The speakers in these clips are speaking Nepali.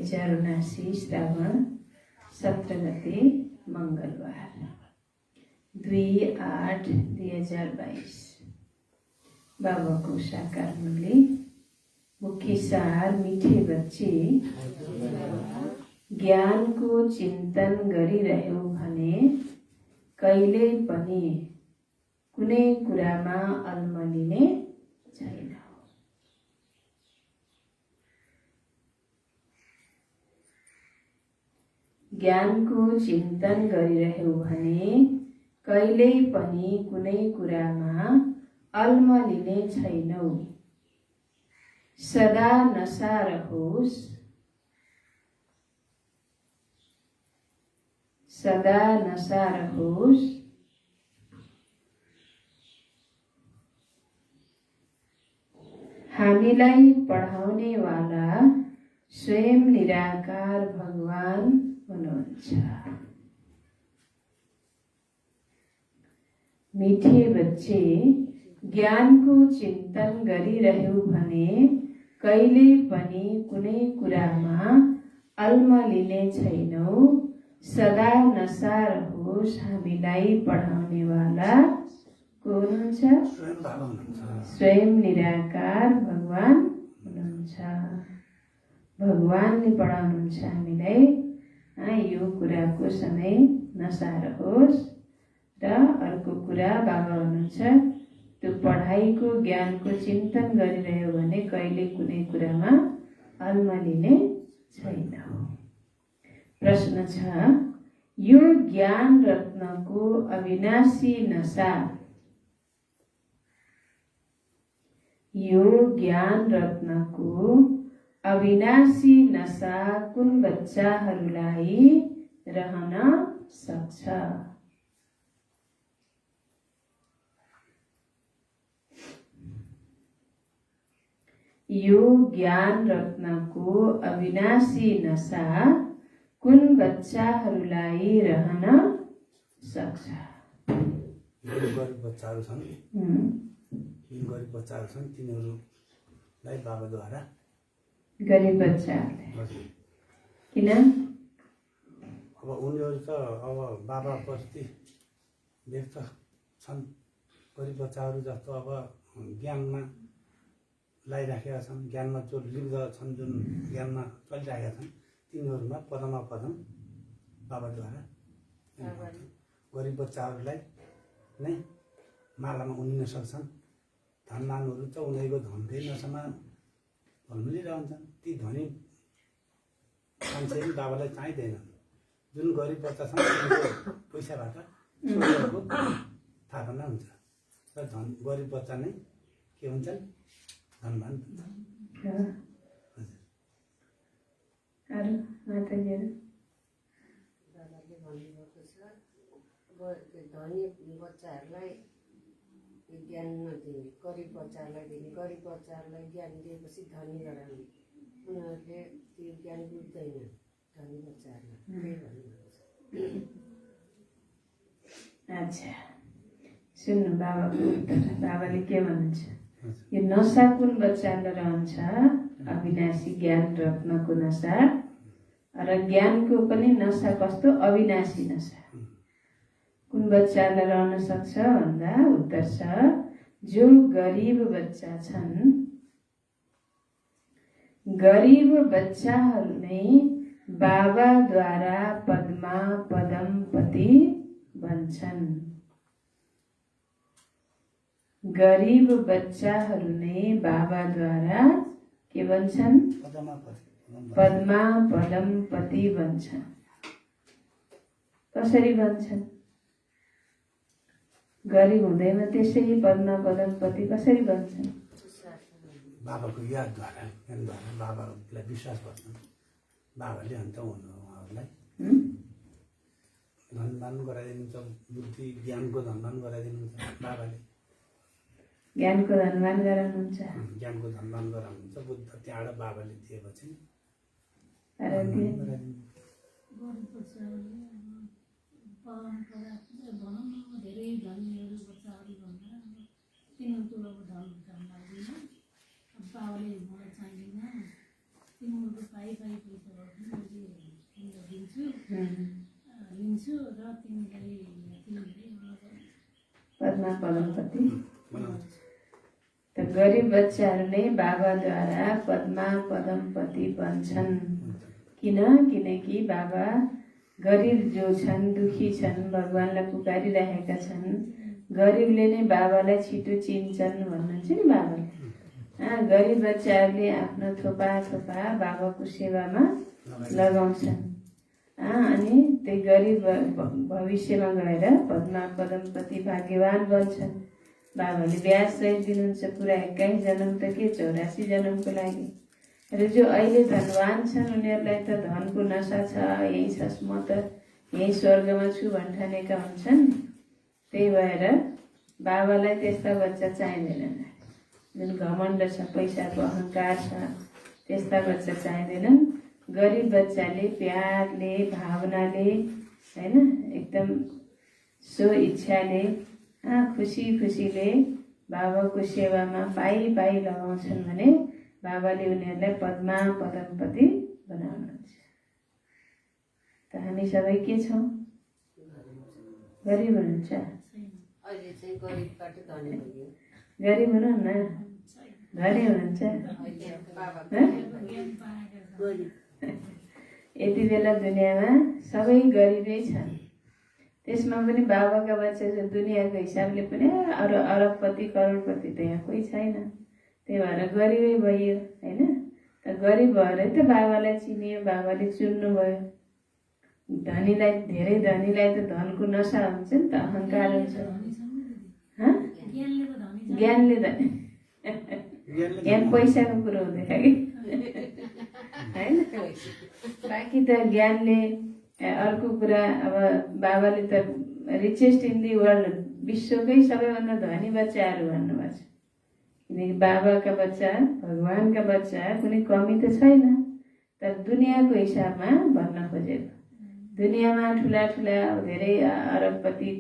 2079 श्रावण 17 गते मंगलबार 2/8/2022। बाबाको साकार मुरली। मुख्य सार: मीठे बच्चे, ज्ञानको चिन्तन गरिरह्यौ भने कहिले पनि कुनै कुरामा अल्मलिने छैन। ज्ञानको चिन्तन गरिरह्यौ भने कहिल्यै पनि कुनै कुरामा अल्मलिने छैनौ। सदा नशा रहोस्, सदा नशा रहोस्। हामीलाई पढाउने वाला स्वयं निराकार भगवान हुनुहुन्छ। मीठे बच्चे, ज्ञानको चिन्तन गरिरह्यौ भने कहिले पनि कुनै कुरामा अल्मलिने छैनौ। सदा नशा रहोस्। हामीलाई पढाउने वाला को हुनुहुन्छ? स्वयं निराकार भगवान हुनुहुन्छ। भगवानले पढाउनुहुन्छ हामीलाई यो कुराको सधैँ नशा रहोस्। र अर्को कुरा बाबा हुनुहुन्छ त्यो पढाइको ज्ञानको चिन्तन गरिरह्यो भने कहिले कुनै कुरामा अल्मलिने छैन। प्रश्न छ, यो ज्ञान रत्नको अविनाशी नशा, यो ज्ञान रत्नको अविनाशी नशा कुन बच्चाहरूलाई रहन सक्छ? यो ज्ञान रत्नको अविनाशी नशा कुन बच्चाहरूलाई रहन सक्छ? गरिब बच्चाहरू छन्, गरिब बच्चाहरू छन्, तिनीहरूलाई बाबाद्वारा। गरिब बच्चाहरूले किन? अब उनीहरू त अब बाबा प्रति व्यक्त छन्। गरिब बच्चाहरू जस्तो अब ज्ञानमा लगाइराखेका छन्, ज्ञानमा जो लिप्त छन्, जुन ज्ञानमा चलिरहेका छन्, तिनीहरूमा पदमा पदम बाबाद्वारा। गरिब बच्चाहरूलाई नै मालामा उनिन सक्छन्। धनवानहरू त उनीहरूको धनकै नशामा भल्मिरहन्छन्। ती धनी मान्छे बाबालाई चाहिँदैनन्। जुन गरिब बच्चा छन् उनीहरूको पैसाबाट स्वर्गको थापना हुन्छ। र गरिब बच्चा नै के हुन्छन्? धनवान हुन्छ। अरू माताजीहरू? बाबाले भन्नुभएको छ धनी बच्चाहरूलाई ज्ञान नदिने, गरिब बच्चाहरूलाई दिने। गरिब बच्चाहरूलाई ज्ञान दिएपछि धनी गराउने। उनीहरूले त्यो ज्ञान बुझ्दैन धनी बच्चाहरूलाई। त्यही भन्नुभएको छ। अच्छा, सुन्नु बाबाको उत्तर। बाबाले के भन्नुहुन्छ? यो नशा कुन बच्चालाई रहन्छ? अविनाशी ज्ञान रत्नको नशा। र ज्ञानको पनि नशा कस्तो? अविनाशी नशा। कुन बच्चालाई रहन सक्छ भन्दा उत्तर छ जो गरिब बच्चा छन्। गरिब बच्चाहरू नै बाबाद्वारा पदमा पदमपति बन्छन्। गरिब बच्चाहरू नै बाबाद्वारा के बन्छन्? पदमा पदमपति बन्छन्। कसरी बन्छन्? गरिब हुँदैमा त्यसरी पदमा पदमपति कसरी बन्छन्? बाबाको यादद्वारा, ज्ञानद्वारा बाबालाई विश्वास गर्छन्। बाबाले अन्त उहाँहरूलाई धनवान गराइदिनुहुन्छ। बुद्धि ज्ञानको धनवान गराइदिनुहुन्छ बाबाले। ज्ञानको धनवान गराउनुहुन्छ। ज्ञानको धनवान गराउनुहुन्छ। बुद्ध त्यहाँबाट बाबाले दिएपछि परम्परा भनौँ न धेरै धनीहरू बच्चाहरू भन्दा तिनीहरूको अब धन लाग्दैन। बाबाले मलाई चाहिँदैन तिमीहरूको पाइ पैसाबाट पनि मैले तिमीलाई दिन्छु उम्, लिन्छु र तिमीले पद्मा पदमपति बनाउँछ त गरिब बच्चाहरू नै बाबाद्वारा पद्मा पदमपति बन्छन्। किनकि बाबा गरिब जो छन्, दुखी छन्, भगवानलाई पुकारिरहेका छन्, गरिबले नै बाबालाई छिटो चिन्छन् भन्नुहुन्छ नि बाबाले। गरिब बच्चाहरूले आफ्नो थोपा थोपा बाबाको सेवामा लगाउँछन्। अनि त्यही गरिब भविष्यमा गएर पद्मा पदमपति भाग्यवान बन्छन्। बाबाले ब्याज सहित दिनुहुन्छ पुरा 21 जन्म त के 84 जन्मको लागि। र जो अहिले धनवान छन् उनीहरूलाई त धनको नशा छ, यही छ म त यही स्वर्गमा छु भन्ठानेका हुन्छन्। त्यही भएर बाबालाई त्यस्ता बच्चा चाहिँदैनन्। जुन घमण्ड छ, पैसाको अहङ्कार छ, त्यस्ता बच्चा चाहिँदैनन्। गरिब बच्चाले प्यारले, भावनाले, होइन, एकदम सो इच्छाले, खुसी खुसीले बाबाको सेवामा पाइ लगाउँछन् भने बाबाले उनीहरूलाई पद्मा पदमपति बनाउनुहुन्छ। त हामी सबै के छौँ? गरिब हुनुहुन्छ। अहिले चाहिँ गरिबबाट धनी भइयो। गरिब हुनुहुन्न, धनी हुनुहुन्छ। अहिले बाबाको गरिब यति बेला दुनियाँमा सबै गरिबै छन्। त्यसमा पनि बाबाका बच्चा चाहिँ दुनियाँको हिसाबले पनि अरबपति करोडपति त यहाँ कोही छैन। त्यही भएर गरिबै भइयो, होइन। त गरिब भएरै त बाबालाई चिनियो, बाबाले चुन्नुभयो। धनीलाई, धेरै धनीलाई त धनको नशा हुन्छ नि त, अहङ्कार हुन्छ। ज्ञानले धनी, यहाँ पैसाको कुरो हुँदैन कि, होइन। बाँकी त ज्ञानले, अर्को कुरा अब बाबाले त रिचेस्ट इन दि वर्ल्ड, विश्वकै सबैभन्दा धनी बच्चाहरू भन्नुभएको छ। किनकि बाबाका बच्चा, भगवानका बच्चा कुनै कमी त छैन, तर दुनियाँको हिसाबमा भन्न खोजेको। दुनियाँमा ठुला ठुला धेरै अरबपति,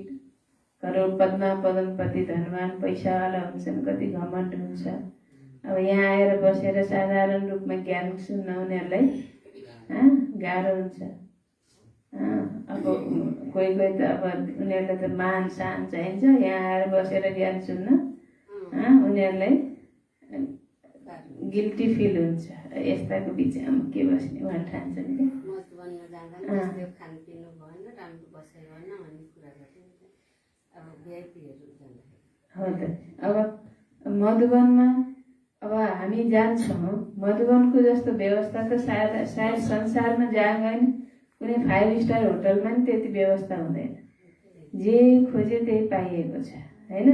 करोड, पद्मा पदमपति, धनवान, पैसावाला हुन्छन्, कति घमण्ड हुन्छ। अब यहाँ आएर बसेर साधारण रूपमा ज्ञान सुन्न उनीहरूलाई गाह्रो हुन्छ। अब कोही त अब उनीहरूलाई त मान सान चाहिन्छ। यहाँ आएर बसेर ज्ञान सुन्न उनीहरूलाई गिल्टी फिल हुन्छ। यस्ताको बिचमा के बस्ने भनेर ठान्छन् क्या। मधुवनमा जाँदा पनि खानपिनु भएन, राम्रो बसाइ भएन भन्ने कुरा गर्छन्। अब भिआइपीहरू जाँदाखेरि हो त। अब मधुवनमा अब हामी जान्छौँ, मधुवनको जस्तो व्यवस्था त सायद संसारमा जहाँ गयो नि कुनै 5 स्टार होटलमा नि त्यति व्यवस्था हुँदैन। जे खोजे त्यही पाइएको छ, होइन।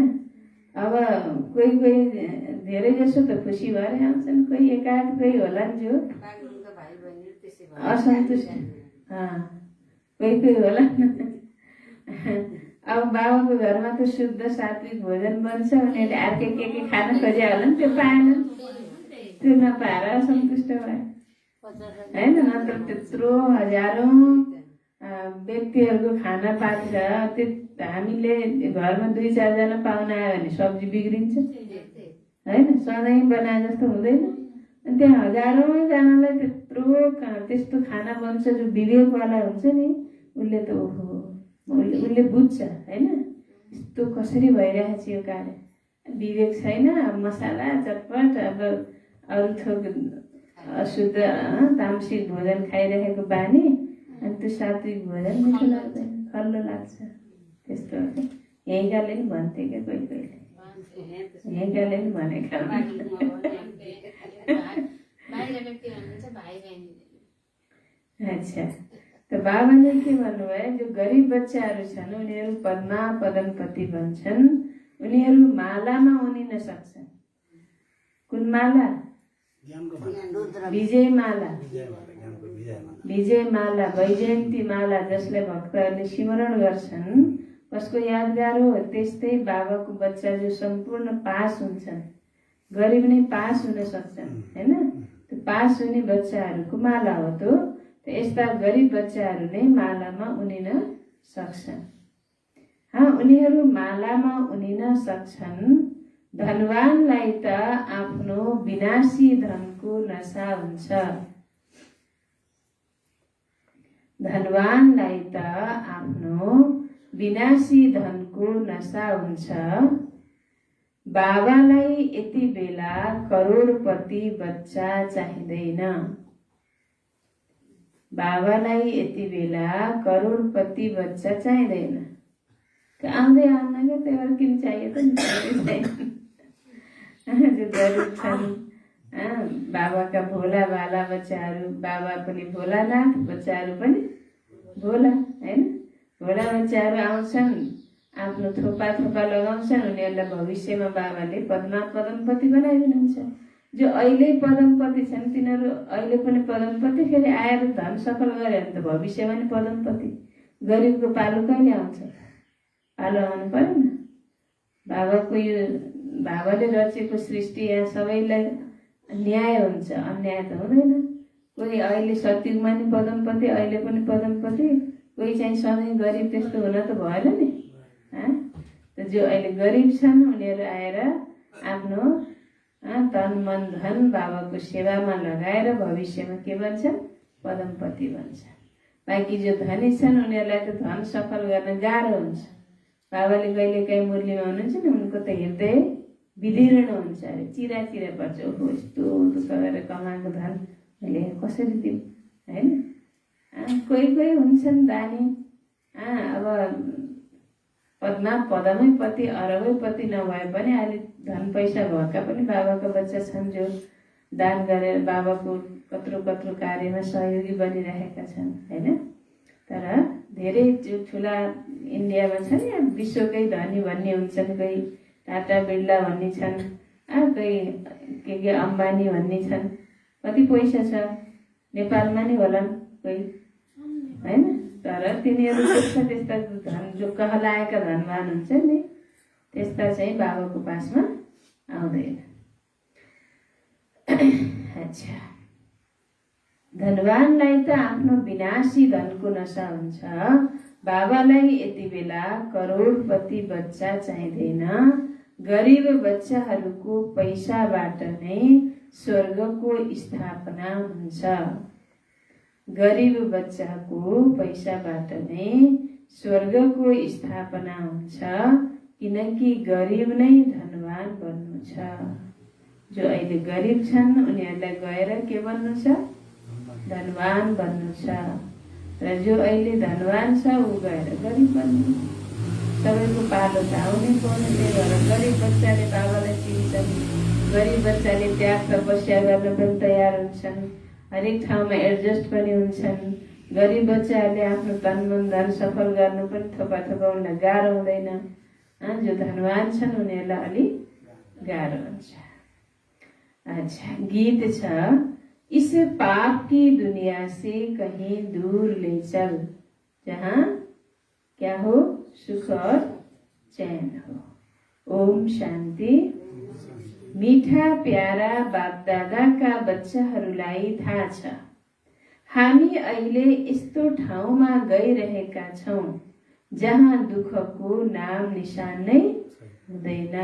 अब कोही धेरै जसो त खुसी भएर आउँछन्, कोही एकाध कोही होला नि जो बागलुङका भाइ बहिनीहरू त्यसै भयो, असन्तुष्ट, कोही होला। अब बाबाको घरमा त शुद्ध सात्विक भोजन बन्छ, उनीहरूले अर्कै के खान खोजे होला नि, त्यो पाएनन्। त्यो नपाएर असन्तुष्ट भयो, होइन। नत्र त्यत्रो हजारौँ व्यक्तिहरूको खाना पाक्छ। त्यो हामीले घरमा 2-4 जना पाहुना आयो भने सब्जी बिग्रिन्छ, होइन। सधैँ बनाए जस्तो हुँदैन। अनि त्यहाँ हजारौँ जनालाई त्यस्तो खाना बन्छ। जो विवेकवाला हुन्छ नि उसले त ओहो, उसले बुझ्छ, होइन, यस्तो कसरी भइरहेछ यो कार्य। विवेक छैन, मसाला चटपट, अब अरू थोक अशुद्ध तामसिक भोजन खाइरहेको बानी, अनि त्यो सात्विक भोजन मिठो लाग्दैन, खल्लो लाग्छ। त्यस्तो यहीँकाले नि भन्थे क्या कहिले, यहीँकाले नि भनेका। अच्छा, त बाबाले के भन्नुभयो, जो गरिब बच्चाहरू छन् उनीहरू पद्मा पदमपति भन्छन्। उनीहरू मालामा उनिन सक्छन्। कुन माला? विजय माला, विजय माला, वैजयन्ती माला, जसलाई भक्तहरूले स्मरण गर्छन्, कसको यादगार हो। त्यस्तै बाबाको बच्चा जो सम्पूर्ण पास हुन्छन्, गरिब नै पास हुन सक्छन्, होइन। त्यो पास हुने बच्चाहरूको माला हो त। यस्ता गरिब बच्चाहरू नै मालामा उनिन सक्छन्। उनीहरू मालामा उनिन सक्छन्। धनवानलाई त आफ्नो विनाशी धनको नशा हुन्छ, धनवानलाई त आफ्नो विनाशी धनको नशा हुन्छ। बाबालाई यति बेला करोडपति बच्चा चाहिँदैन। बाबालाई यति बेला करोडपति बच्चा चाहिँदैन। आउँदै आउन क्या त्यही भएर किन चाहियो त जो गरिब छन् बाबाका भोला भाला बच्चाहरू, बाबा पनि भोलानाथ, बच्चाहरू पनि भोला होइन। भोला बच्चाहरू आउँछन्, आफ्नो थोपा लगाउँछन्, उनीहरूलाई भविष्यमा बाबाले पदमपति बनाइदिनुहुन्छ। जो अहिले पदमपति छन् तिनीहरू अहिले पनि पदमपति, फेरि आएर धन सफल गरे भने त भविष्यमा नि पदमपति। गरिबको पालो कहिले आउँछ? पालो आउनु परेन। बाबाको यो बाबाले रचेको सृष्टि यहाँ सबैलाई न्याय हुन्छ, अन्याय त हुँदैन। कोही अहिले सत्युगमा नि पदमपति, अहिले पनि पदमपति, कोही चाहिँ सधैँ गरिब, त्यस्तो हुन त भएन नि। जो अहिले गरिब छन् उनीहरू आएर आफ्नो तन मन धन बाबाको सेवामा लगाएर भविष्यमा के भन्छन्? पदमपति भन्छ। बाँकी जो धनी छन् उनीहरूलाई त धन सफल गर्न गाह्रो हुन्छ। बाबाले कहिले काहीँ मुरलीमा हुनुहुन्छ नि, उनको त हृदय विदीर्ण हुन्छ अरे, चिरा पर्छ। ओहो यस्तो दुःख गरेर कमाएको धन मैले कसरी दिउँ होइन। कोही हुन्छन् दानी, अब पदमै पति अरबै पति नभए पनि अहिले धन पैसा भएका पनि बाबाका बच्चा छन् जो दान गरेर बाबाको कत्रो कार्यमा सहयोगी बनिरहेका छन् होइन। तर धेरै जो ठुला इन्डियामा छन् या विश्वकै धनी भन्ने हुन्छन्, कोही टाटा बिर्ला भन्ने छन्, कोही के अम्बानी भन्ने छन्, कति पैसा छ, नेपालमा नि होलान् कोही होइन। तर तिनीहरू त्यस्ता धन जो कहलाएका धनवान हुन्छ नि, त्यस्ता चाहिँ बाबाको पासमा आउँदैन। अच्छा, धनवानलाई त आफ्नो विनाशी धनको नशा हुन्छ। बाबालाई यति बेला करोडपति बच्चा चाहिँदैन। गरिब बच्चाहरूको पैसाबाट नै स्वर्गको स्थापना हुन्छ। गरिब बच्चाको पैसाबाट नै स्वर्गको स्थापना हुन्छ, किनकि गरिब नै धनवान बन्नु छ। जो अहिले गरिब छन् उनीहरूलाई गएर के बन्नु छ? धनवान बन्नु छ। र जो अहिले धनवान छ ऊ गएर गरिब बन्नु। सबैको पालो त आउनै पर्ने। त्यही भएर गरिब बच्चाले बाबालाई चिन्छन्, गरिब बच्चाले त्याग तपस्या गर्न पनि तयार हुन्छन्, हरेक ठाउँमा एडजस्ट पनि हुन्छन्। गरिब बच्चाहरूले आफ्नो तन मन धन सफल गर्नु पनि थोपा उनीहरूलाई गाह्रो हुँदैन। जो धनवान छन् उनीहरूलाई अलिक गाह्रो हुन्छ। अच्छा, गीत छ, इस पाप की दुनिया से कहीं दूर ले चल, जहाँ क्या हो? सुख और चैन हो। ओम शान्ति। मीठा प्यारा बापदादाका बच्चाहरूलाई थाहा छ हामी अहिले यस्तो ठाउँमा गइरहेका छौँ जहाँ दुःखको नाम निशान नै हुँदैन।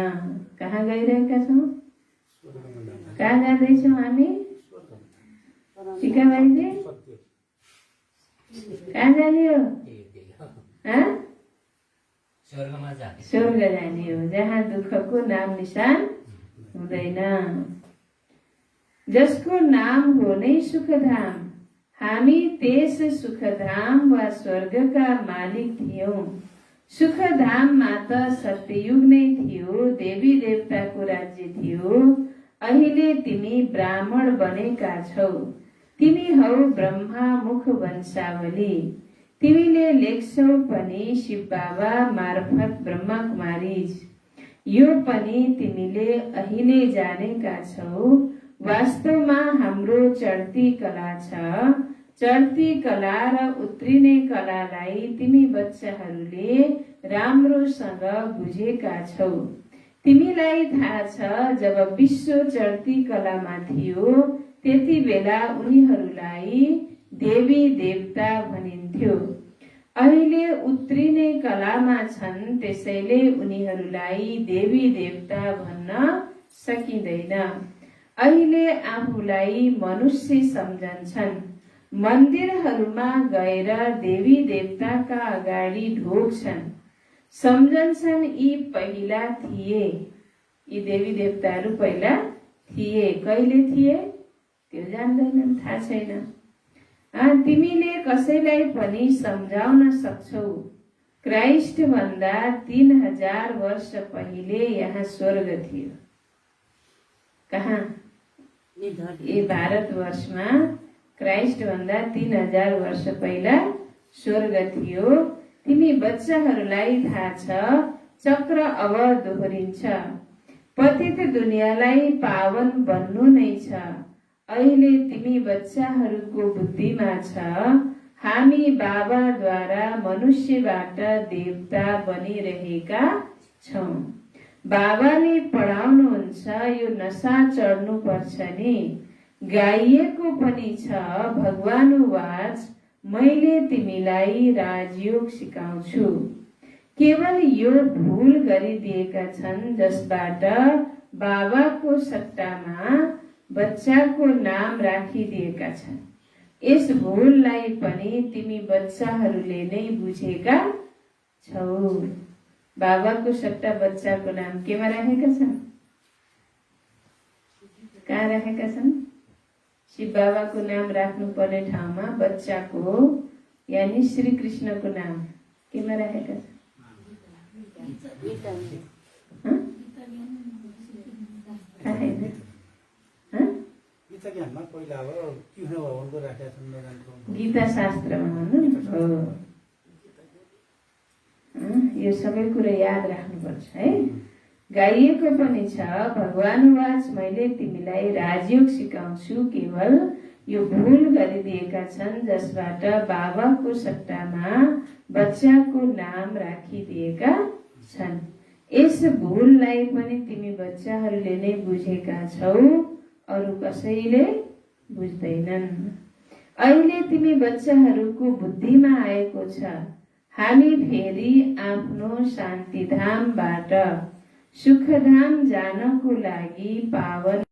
कहाँ गइरहेका छौँ? कहाँ जाँदैछौँ हामी? टिका भाइजी कहाँ जाने हो? स्वर्ग जाने हो, जहाँ दुःखको नाम निशान हुँदैन, जसको नाम हो नै सुखधाम। हामी त्यस सुखधाम वा स्वर्गका मालिक थियौं। सुखधाममा त सत्ययुग नै थियो, देवी देवताको राज्य थियो। अहिले तिमी ब्राह्मण बनेका छौ, तिमी हौ ब्रह्मा मुख वंशावली। तिमीले लेख्छौ पनि शिव बाबा मार्फत ब्रह्मा कुमारीज। यो पनि तिमीले अहिले जानेका छौ। वास्तवमा हाम्रो चढ्ती कला छ। चढ्ती कला र उत्रिने कलालाई तिमी बच्चाहरूले राम्रोसँग बुझेका छौ। तिमीलाई थाहा छ जब विश्व चढ्ती कलामा थियो त्यति बेला उनीहरूलाई देवी देवता भनिन्थ्यो। अहिले उत्रिने कलामा छन्, त्यसैले उनीहरूलाई देवी देवता भन्न सकिँदैन। अहिले आफूलाई मनुष्य सम्झन्छन्। मन्दिरहरूमा गएर देवी देवताका अगाडि ढोग्छन्, सम्झन्छन् यी पहिला थिए। यी देवी देवताहरू पहिला थिए, कहिले थिए त्यो जान्दैनन्, थाहा छैन। तिमीले कसैलाई पनि सम्झाउन सक्छौ, क्राइस्ट भन्दा 3000 वर्ष पहिले यहाँ स्वर्ग थियो। कहाँ? यी भारतवर्षमा क्राइस्ट भन्दा 3000 वर्ष पहिला स्वर्ग थियो। तिमी बच्चाहरूलाई थाहा छ चक्र अब दोहोरिन्छ, पतित दुनियाँलाई पावन बन्नु नै छ। अहिले तिमी बच्चाहरूको बुद्धिमा छ हामी बाबाद्वारा मनुष्यबाट देवता बनिरहेका छौं। बाबाले पढाउनुहुन्छ यो नशा चढ्नुपर्छ नि। गाइएको पनि छ भगवानुवाच, मैले तिमीलाई राजयोग सिकाउँछु। केवल यो भूल गरिदिएका छन् जसबाट बाबाको सट्टामा बच्चाको नाम राखिदिएका छन्। यस भूललाई पनि तिमी बच्चाहरूले नै बुझेका छौ। बाबाको सट्टा बच्चाको नाम केमा राखेका छन्? कहाँ राखेका छन्? शिव बाबाको नाम राख्नु पर्ने ठाउँमा बच्चाको यानी श्री कृष्णको नाम केमा राखेका छन्? गीता शास्त्रमा भन्नु यो सबै कुरा याद राख्नुपर्छ है। गाइएको पनि छ भगवानुवाच, मैले तिमीलाई राजयोग सिकाउँछु। केवल यो भूल गरिदिएका छन् जसबाट बाबाको सट्टामा बच्चाको नाम राखिदिएका छन्। यस भूललाई पनि तिमी बच्चाहरूले नै बुझेका छौ, अरू कसैले बुझ्दैनन्। अहिले तिमी बच्चाहरूको बुद्धिमा आएको छ हामी फेरि आफ्नो शान्तिधामबाट सुखधाम जानको लागि पावन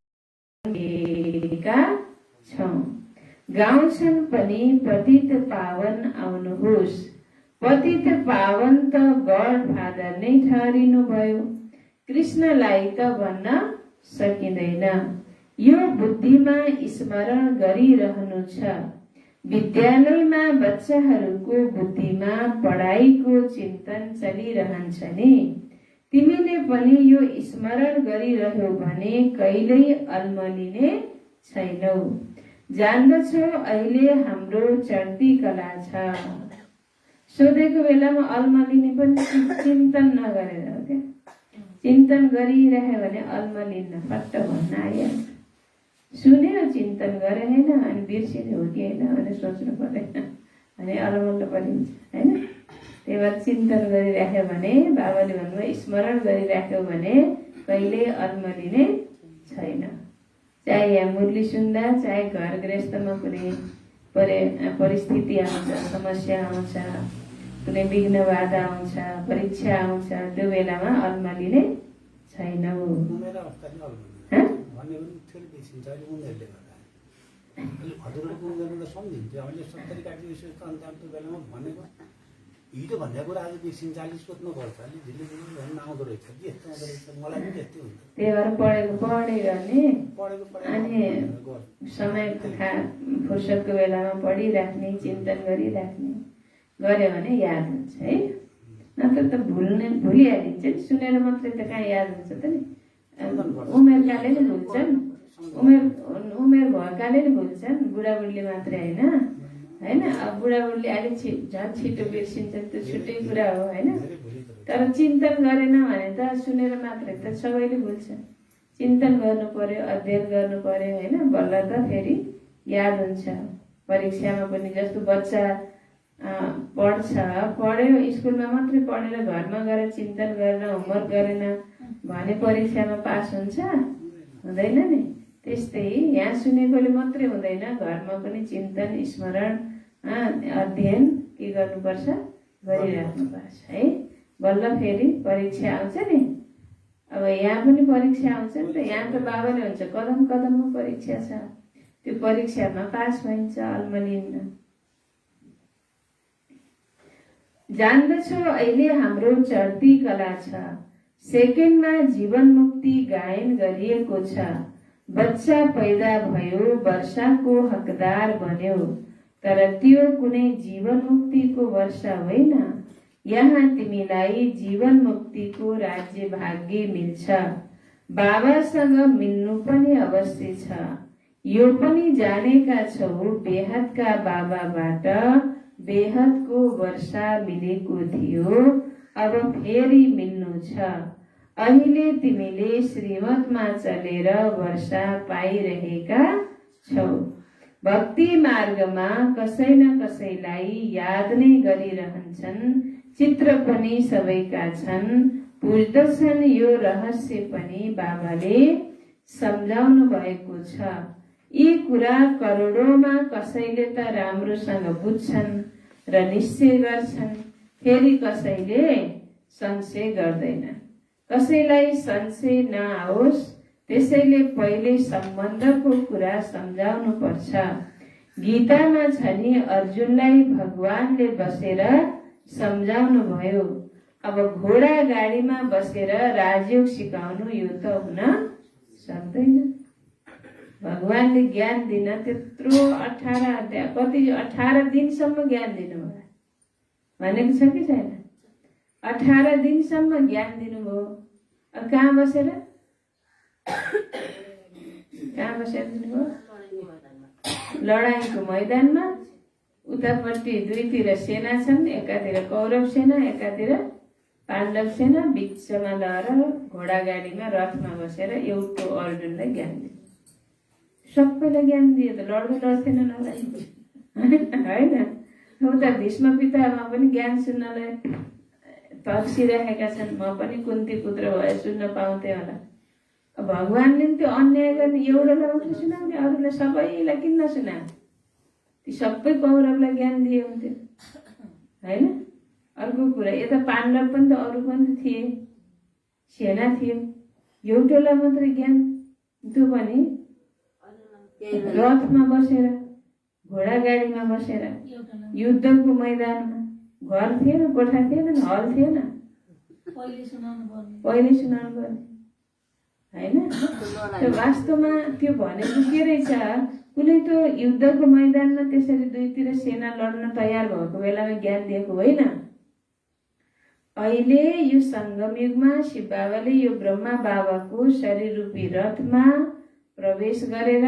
छौं। गाउँछन् पनि पतित पावन आउनुहोस्। पतित पावन त गड फादर नै ठहरिनु भयो, कृष्णलाई त भन्न सकिँदैन। यो बुद्धिमा स्मरण गरिरहनु छ। विद्यालयमा बच्चाहरूको बुद्धिमा पढाइको चिन्तन चलिरहन्छ नि। तिमीले पनि यो स्मरण गरिरह्यौ भने कहिल्यै अल्मलिने छैनौ। जान्दछौ अहिले हाम्रो चढ्ती कला छ। सोधेको बेलामा अल्मलिने पनि चिन्तन नगरेर हो क्या। चिन्तन गरिरह्यो भने अल्मलिन्न, फट्ट भन्न आइहाल्छ। सुन्यो चिन्तन गरे होइन अनि बिर्सिने हो कि होइन भनेर सोच्नु पर्दैन अनि अलमल्ल परिन्छ होइन। त्यही भएर चिन्तन गरिराख्यो भने बाबाले भन्नुभयो स्मरण गरिराख्यो भने कहिले अल्मलिने छैन। चाहे यहाँ मुरली सुन्दा, चाहे घर गृहस्थमा कुनै परिस्थिति आउँछ, समस्या आउँछ, कुनै विघ्न बाधा आउँछ, परीक्षा आउँछ, त्यो बेलामा अल्मलिने छैनौ। हजुरहरूको उनीहरूले सम्झिन्छ। अहिले 70 काटिसकेको अन्त्यको बेलामा भनेको हिजो भन्ने कुरा आज 240 सोध्नुपर्छ। अलिक ढिलो ढिलो भन्न आउँदो रहेछ कि यस्तो आउँदो रहेछ, मलाई पनि त्यस्तै हुन्छ। त्यही भएर पढेको अनि समय फुर्सदको बेलामा पढिराख्ने, चिन्तन गरिराख्ने गर्यो भने याद हुन्छ है। नत्र त भुलिहालिन्छ नि, सुनेर मात्रै त कहाँ याद हुन्छ त नि। उमेरकाले नै भुल्छन्, उमेर भएकाले नै भुल्छन्, बुढाबुढीले मात्रै होइन। अब बुढाबुढीले अलिक झन् छिटो बिर्सिन्छ, त्यो छुट्टै कुरा हो होइन। तर चिन्तन गरेन भने त सुनेर मात्रै त सबैले भुल्छन्। चिन्तन गर्नु पर्यो, अध्ययन गर्नु पर्यो होइन, बल्ल त फेरि याद हुन्छ। परीक्षामा पनि जस्तो बच्चा पढ्यो स्कुलमा मात्रै पढेर घरमा गएर चिन्तन गरेन, होमवर्क गरेन भने परीक्षामा पास हुन्छ? हुँदैन नि। त्यस्तै यहाँ सुनेकोले मात्रै हुँदैन, घरमा पनि चिन्तन, स्मरण, अध्ययन के गर्नुपर्छ? गरिराख्नुपर्छ है। बल्ल फेरि परीक्षा आउँछ नि। अब यहाँ पनि परीक्षा आउँछ नि त। यहाँ त बाबाले हुन्छ कदम कदममा परीक्षा छ। त्यो परीक्षामा पास भइन्छ, अल्मलिन्न। जान्दछु अहिले हाम्रो चढ्ती कला छ, सेकेन्डमा जीवन मुक्ति गायन गरिएको छ। बच्चा पैदा भयो, वर्षाको हकदार बन्यो, तर त्यो कुनै जीवन मुक्तिको वर्षा होइन। यहाँ तिमीलाई जीवन मुक्तिको राज्य भाग्य मिल्छ। बाबासँग मिल्नु पनि अवश्य छ। यो पनि जानेका छौ, बेहदका बाबाबाट बेहदको वर्षा मिलेको थियो, अब फेरि मिल्नु छ। अहिले तिमीले श्रीमतमा चलेर वर्षा पाइरहेका छौ। भक्ति मार्गमा कसै न कसैलाई याद नै गरिरहन्छन्, चित्र पनि सबैका छन्, बुझ्दछन् यो रहस्य पनि बाबाले सम्झाउनु भएको छ। यी कुरा करोडौंमा कसैले त राम्रोसँग बुझ्छन् र निश्चय गर्छन्, फेरि कसैले संशय गर्दैन। कसैलाई संशय नआओस् त्यसैले पहिले सम्बन्धको कुरा सम्झाउनु पर्छ। गीतामा छ नि, अर्जुनलाई भगवानले बसेर सम्झाउनु भयो। अब घोडा गाडीमा बसेर राजयोग सिकाउनु यो त हुन सक्दैन। भगवानले ज्ञान दिन त्यत्रो 18 अध्याय, कति 18 दिनसम्म ज्ञान दिनुभयो भनेको छ कि छैन? 18 दिनसम्म ज्ञान दिनुभयो। कहाँ बसेर दिनुभयो? लडाईँको मैदानमा। उतापट्टि दुईतिर सेना छन्, एकातिर कौरव सेना, एकातिर पाण्डव सेना, बिचमा लहर घोडा गाडीमा रथमा बसेर एउटो अर्जुनलाई ज्ञान दियो। सबैलाई ज्ञान दियो त लड्थेन होइन। उता भीष्म पितामा पनि ज्ञान सुन्नलाई तर्सिरहेका छन्। म पनि कुन्ती पुत्र भए सुन्न पाउँथे होला। भगवानले त्यो अन्याय गर्ने एउटालाई मात्रै सुनाउने, अरूलाई सबैलाई किन नसुना? ती सबै कौरवलाई ज्ञान दिए हुन्थ्यो होइन। अर्को कुरा, यता पाण्डव पनि त अरू पनि त थिए, सेना थियो, एउटालाई मात्रै ज्ञान, त्यो पनि रथमा बसेर, घोडा गाडीमा बसेर, युद्धको मैदानमा। घर थिएन, कोठा थिएन, हल थिएन, पहिले सुनाउनु पर्ने होइन। त्यो वास्तवमा त्यो भनेको के रहेछ, कुनै त युद्धको मैदानमा त्यसरी दुईतिर सेना लड्न तयार भएको बेलामा ज्ञान दिएको होइन। अहिले यो संगम युगमा शिव बाबाले यो ब्रह्मा बाबाको शरीर रूपी रथमा प्रवेश गरेर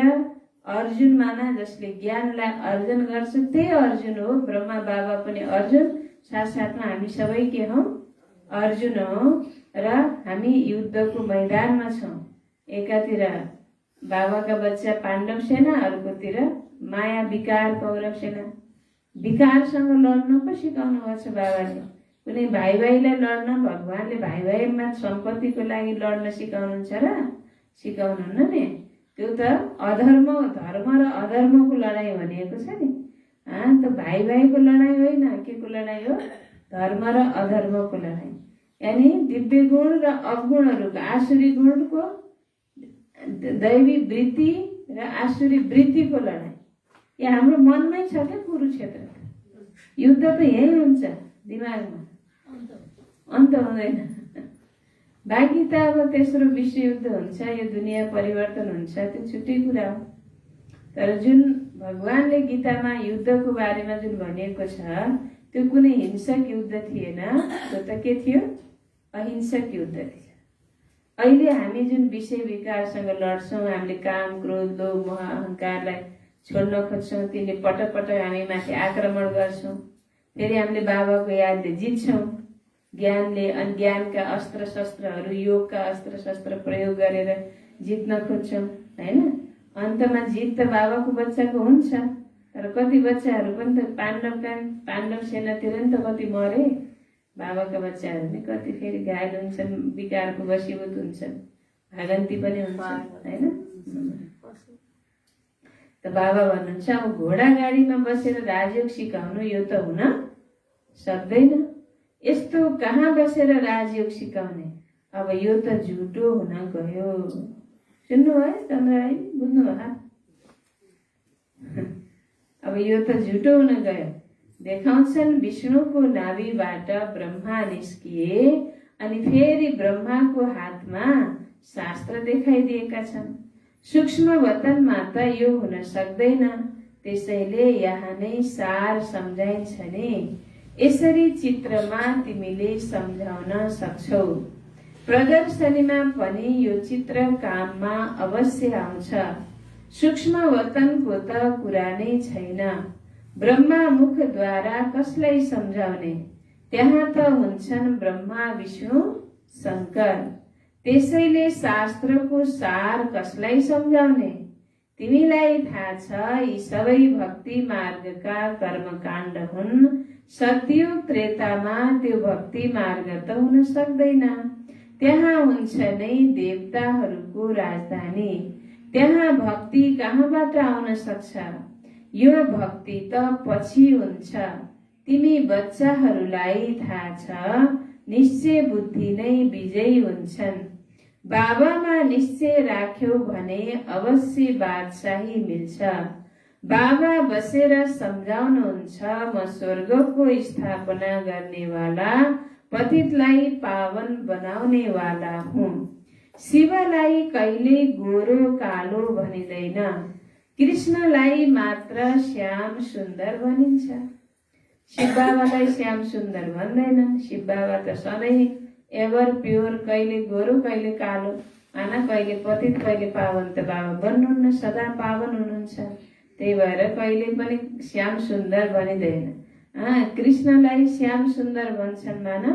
अर्जुन माना जसले ज्ञानलाई अर्जन गर्छ त्यही अर्जुन हो। ब्रह्मा बाबा पनि अर्जुन, साथसाथमा हामी सबै के हौ? अर्जुन हो। र हामी युद्धको मैदानमा छौँ। एकातिर बाबाका बच्चा पाण्डव सेना, अर्कोतिर माया विकार कौरव सेना। विकारसँग लड्न पो सिकाउनु भएको छ बाबाले। कुनै भाइ भाइलाई लड्न भगवानले भाइ भाइमा सम्पत्तिको लागि लड्न सिकाउनुहुन्छ र? सिकाउनुहुन्न नि। त्यो त अधर्म, धर्म र अधर्मको लडाइँ भनिएको छ नि। त भाइ भाइको लडाइँ होइन, के को लडाइँ हो? धर्म र अधर्मको लडाइँ। यानि दिव्य गुण र अवगुणहरूको, आसुरी गुणको, दैवी वृत्ति र आसुरी वृत्तिको लडाइँ। यहाँ हाम्रो मनमै छ क्या कुरुक्षेत्र। युद्ध त यही हुन्छ दिमागमा, अन्त हुँदैन। बाँकी त अब तेस्रो विश्वयुद्ध हुन्छ, यो दुनियाँ परिवर्तन हुन्छ, त्यो छुट्टै कुरा हो। तर जुन भगवानले गीतामा युद्धको बारेमा जुन भनिएको छ त्यो कुनै हिंसक युद्ध थिएन। त्यो त के थियो? अहिंसक युद्ध थियो। अहिले हामी जुन विषय विकारसँग लड्छौँ, हामीले काम, क्रोध, लोभ, मोह, अहङ्कारलाई छोड्न खोज्छौँ, तिनले पटक पटक हामी माथि आक्रमण गर्छौँ। फेरि हामीले बाबाको यादले जित्छौँ। ज्ञानले, अनि ज्ञानका अस्त्र शस्त्रहरू, योगका अस्त्र शस्त्र प्रयोग गरेर जित्न खोज्छौँ होइन। अन्तमा जित त बाबाको बच्चाको हुन्छ। तर कति बच्चाहरू पनि त पाण्डव सेनातिर नि त कति मरे। बाबाका बच्चाहरू नि कति फेरि घायल हुन्छन्, विकारको वशीभूत हुन्छन्, भागन्ती पनि हुन्छन् होइन। त बाबा भन्नुहुन्छ अब घोडा गाडीमा बसेर राजयोग सिकाउनु यो त हुन सक्दैन। यस्तो कहाँ बसेर राजयोग सिकाउने? अब यो त झुटो हुन गयो। सुन्नु है चन्द्र है, बुझ्नु भयो? अब यो त झुटो हुन गयो। देखाउँछन् विष्णुको नाभिबाट ब्रह्मा निस्किए अनि फेरि ब्रह्माको हातमा शास्त्र देखाइदिएका छन्। सूक्ष्म वतनमा त यो हुन सक्दैन, त्यसैले यहाँ नै सार सम्झाइन्छ नि। यसरी चित्रमा तिमीले सम्झाउन सक्छौ। प्रदर्शनीमा पनि यो चित्र काममा अवश्य आउँछ। सूक्ष्म वतनको त कुरा नै छैन। ब्रह्मा मुखद्वारा कसलाई सम्झाउने? त्यहाँ त हुन्छन् ब्रह्मा विष्णु शङ्कर। त्यसैले शास्त्रको सार कसलाई सम्झाउने? तिमीलाई थाहा छ यी सबै भक्ति मार्गका कर्मकाण्ड हुन्। सतयुग त्रेतामा त्यो भक्ति मार्ग त हुन सक्दैन। त्यहाँ हुन्छ नै देवताहरूको राजधानी। त्यहाँ भक्ति कहाँबाट आउन सक्छ? यो भक्ति त पछि हुन्छ। तिमी बच्चाहरूलाई थाहा छ निश्चय बुद्धि नै विजयी हुन्छन्। बाबामा निश्चय राख्यौ भने अवश्य बादशाही मिल्छ। बाबा बसेर सम्झाउनुहुन्छ म स्वर्गको स्थापना गर्नेवाला, पतितलाई पावन बनाउनेवाला हुँ। शिवलाई कहिले गोरो कालो भनिँदैन, कृष्णलाई मात्र श्याम सुन्दर भनिन्छ। शिव बाबालाई श्याम सुन्दर भन्दैनन्। शिव बाबा त सधैँ एभर प्योर, कहिले गोरो कहिले कालो, माना कहिले पतित कहिले पावन त बाबा बन्नुहुन्न, सदा पावन हुनुहुन्छ। त्यही भएर कहिले पनि श्याम सुन्दर भनिँदैन। कृष्णलाई श्याम सुन्दर भन्छन्, माना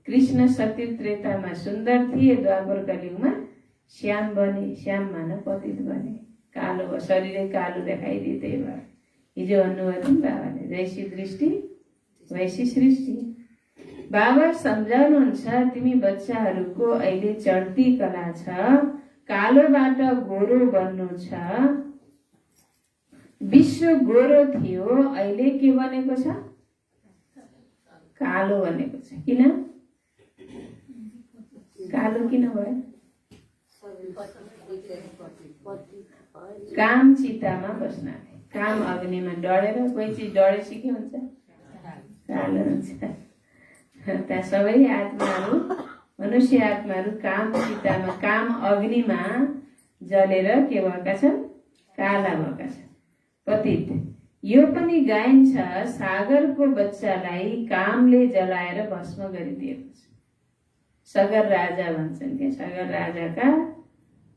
कृष्ण सतयुग त्रेतामा सुन्दर थिए, द्वापर कलियुगमा श्याम बने। श्याम माना पतित बने, कालो शरीरै कालो देखाइदिए। त्यही भएर हिजो भन्नुभयो नि बाबाले, जैसी दृष्टि वैसी सृष्टि। बाबा सम्झाउनुहुन्छ तिमी बच्चाहरूको अहिले चढ्ती कला छ, कालोबाट गोरो बन्नु छ। विश्व गोरो थियो, अहिले के बनेको छ? कालो बनेको छ। किन कालो किन भयो? काम चितामा बस्न, काम अग्निमा डढेर। कोही चिज डढेपछि के हुन्छ? कालो हुन्छ। त्यहाँ सबै आत्माहरू, मनुष्य आत्माहरू काम चितामा, काम अग्निमा जलेर के भएका छन्? काला भएका छन्, पतित। यो पनि गाइन्छ, सागरको बच्चालाई कामले जलाएर भस्म गरिदिएको छ। सगर राजा भन्छन् कि सगर राजाका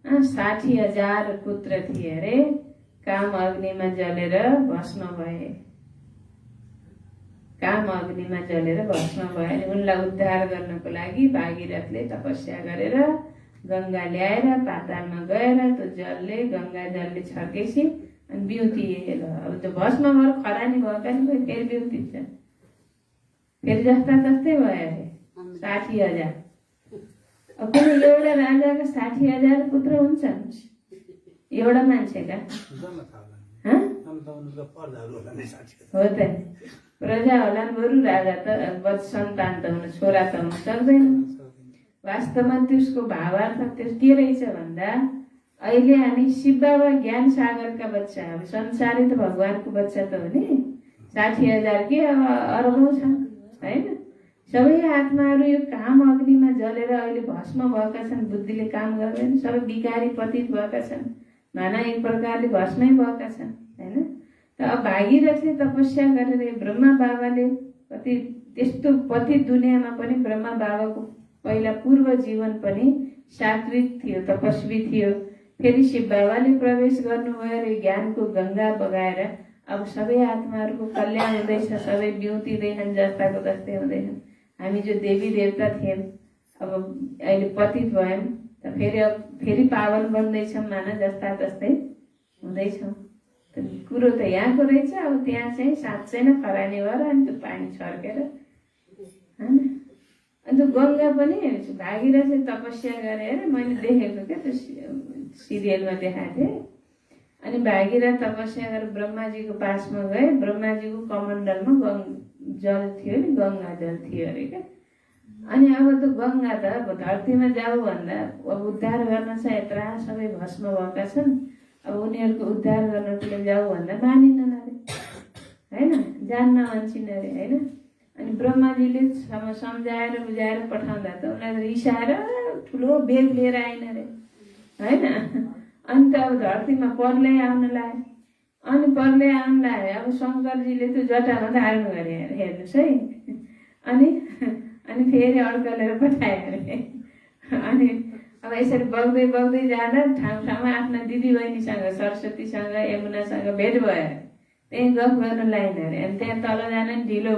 60,000 पुत्र थिए अरे, काम अग्निमा जलेर भस्म भए। काम अग्निमा जलेर भस्म भए। उनलाई उद्धार गर्नको लागि भागीरथले तपस्या गरेर गङ्गा ल्याएर पातालमा गएर त्यो जलले, गङ्गा जलले छर्केपछि अनि बिउतिए। अब त्यो भस्म भएर खरानी भएका नि फेरि बिउतिन्छ, फेरि जस्ता तस्तै भयो अरे 60,000। अब कुनै एउटा राजाका 60,000 पुत्र हुन्छन्? एउटा मान्छेका हो त प्रजा होला नि, बरु राजा त सन्तान त हुनु, छोरा त हुन सक्दैन। वास्तवमा त्यसको भावार्थ त्यस के रहेछ भन्दा, अहिले हामी शिव बाबा ज्ञान सागरका बच्चा, अब संसारै त भगवानको बच्चा त हो नि। 60,000 के अब अरबौं छन् होइन। सबै आत्माहरू यो काम अग्निमा जलेर अहिले भस्म भएका छन्। बुद्धिले काम गर्दैन, सबै विकारी पतित भएका छन्, माना एक प्रकारले भस्मै भएका छन् होइन। त अब भागीरथले तपस्या गरेर ब्रह्मा बाबाले कति त्यस्तो पतित दुनियाँमा पनि ब्रह्मा बाबाको पहिला पूर्व जीवन पनि सात्विक थियो, तपस्वी थियो। फेरि शिव बाबाले प्रवेश गर्नुभयो र ज्ञानको गङ्गा बगाएर अब सबै आत्माहरूको कल्याण हुँदैछ, सबै बिउतिँदैनन्, जस्ताको तस्तै हुँदैनन्। हामी जो देवी देवता थियौँ अब अहिले पतित भयौँ, त फेरि पावन बन्दैछौँ, माना जस्ता तस्तै हुँदैछौँ। कुरो त यहाँको रहेछ। अब त्यहाँ चाहिँ साँच्चै नै खरानी भएर अनि त्यो पानी छर्केर होइन। अनि त्यो गङ्गा पनि भागीरथले तपस्या गरेर मैले देखेको क्या, त्यो सिरियलमा देखाएको थिएँ। अनि भागीरथ तपस्या गरेर ब्रह्माजीको पासमा गए। ब्रह्माजीको कमण्डलमा जल थियो नि, गङ्गा जल थियो अरे क्या। अनि अब त्यो गङ्गा त अब धरतीमा जाऊ भन्दा अब उद्धार गर्न छ, यत्रा सबै भस्म भएका छन्। अब उनीहरूको उद्धार गर्नको लागि जाऊ भन्दा मानिनन् अरे। होइन, जान्न भन्छन् अरे होइन। अनि ब्रह्माजीले सम्झाएर बुझाएर पठाउँदा त उनीहरू रिसाएर ठुलो बेग लिएर आइन अरे होइन। अनि त अब धरतीमा प्रलय आउन लाग्यो। अनि प्रलय आउन लाग्यो, अब शङ्करजीले त जटामा धारण गरे अरे, हेर्नुहोस् है। अनि फेरि अड्कलेर पठाए अरे। अनि अब यसरी बग्दै बग्दै जाँदा ठाउँ ठाउँमा आफ्ना दिदीबहिनीसँग, सरस्वतीसँग, यमुनासँग भेट भयो। त्यहीँ गफ गर्न लाइन अरे। अनि त्यहाँ तल जान ढिलो,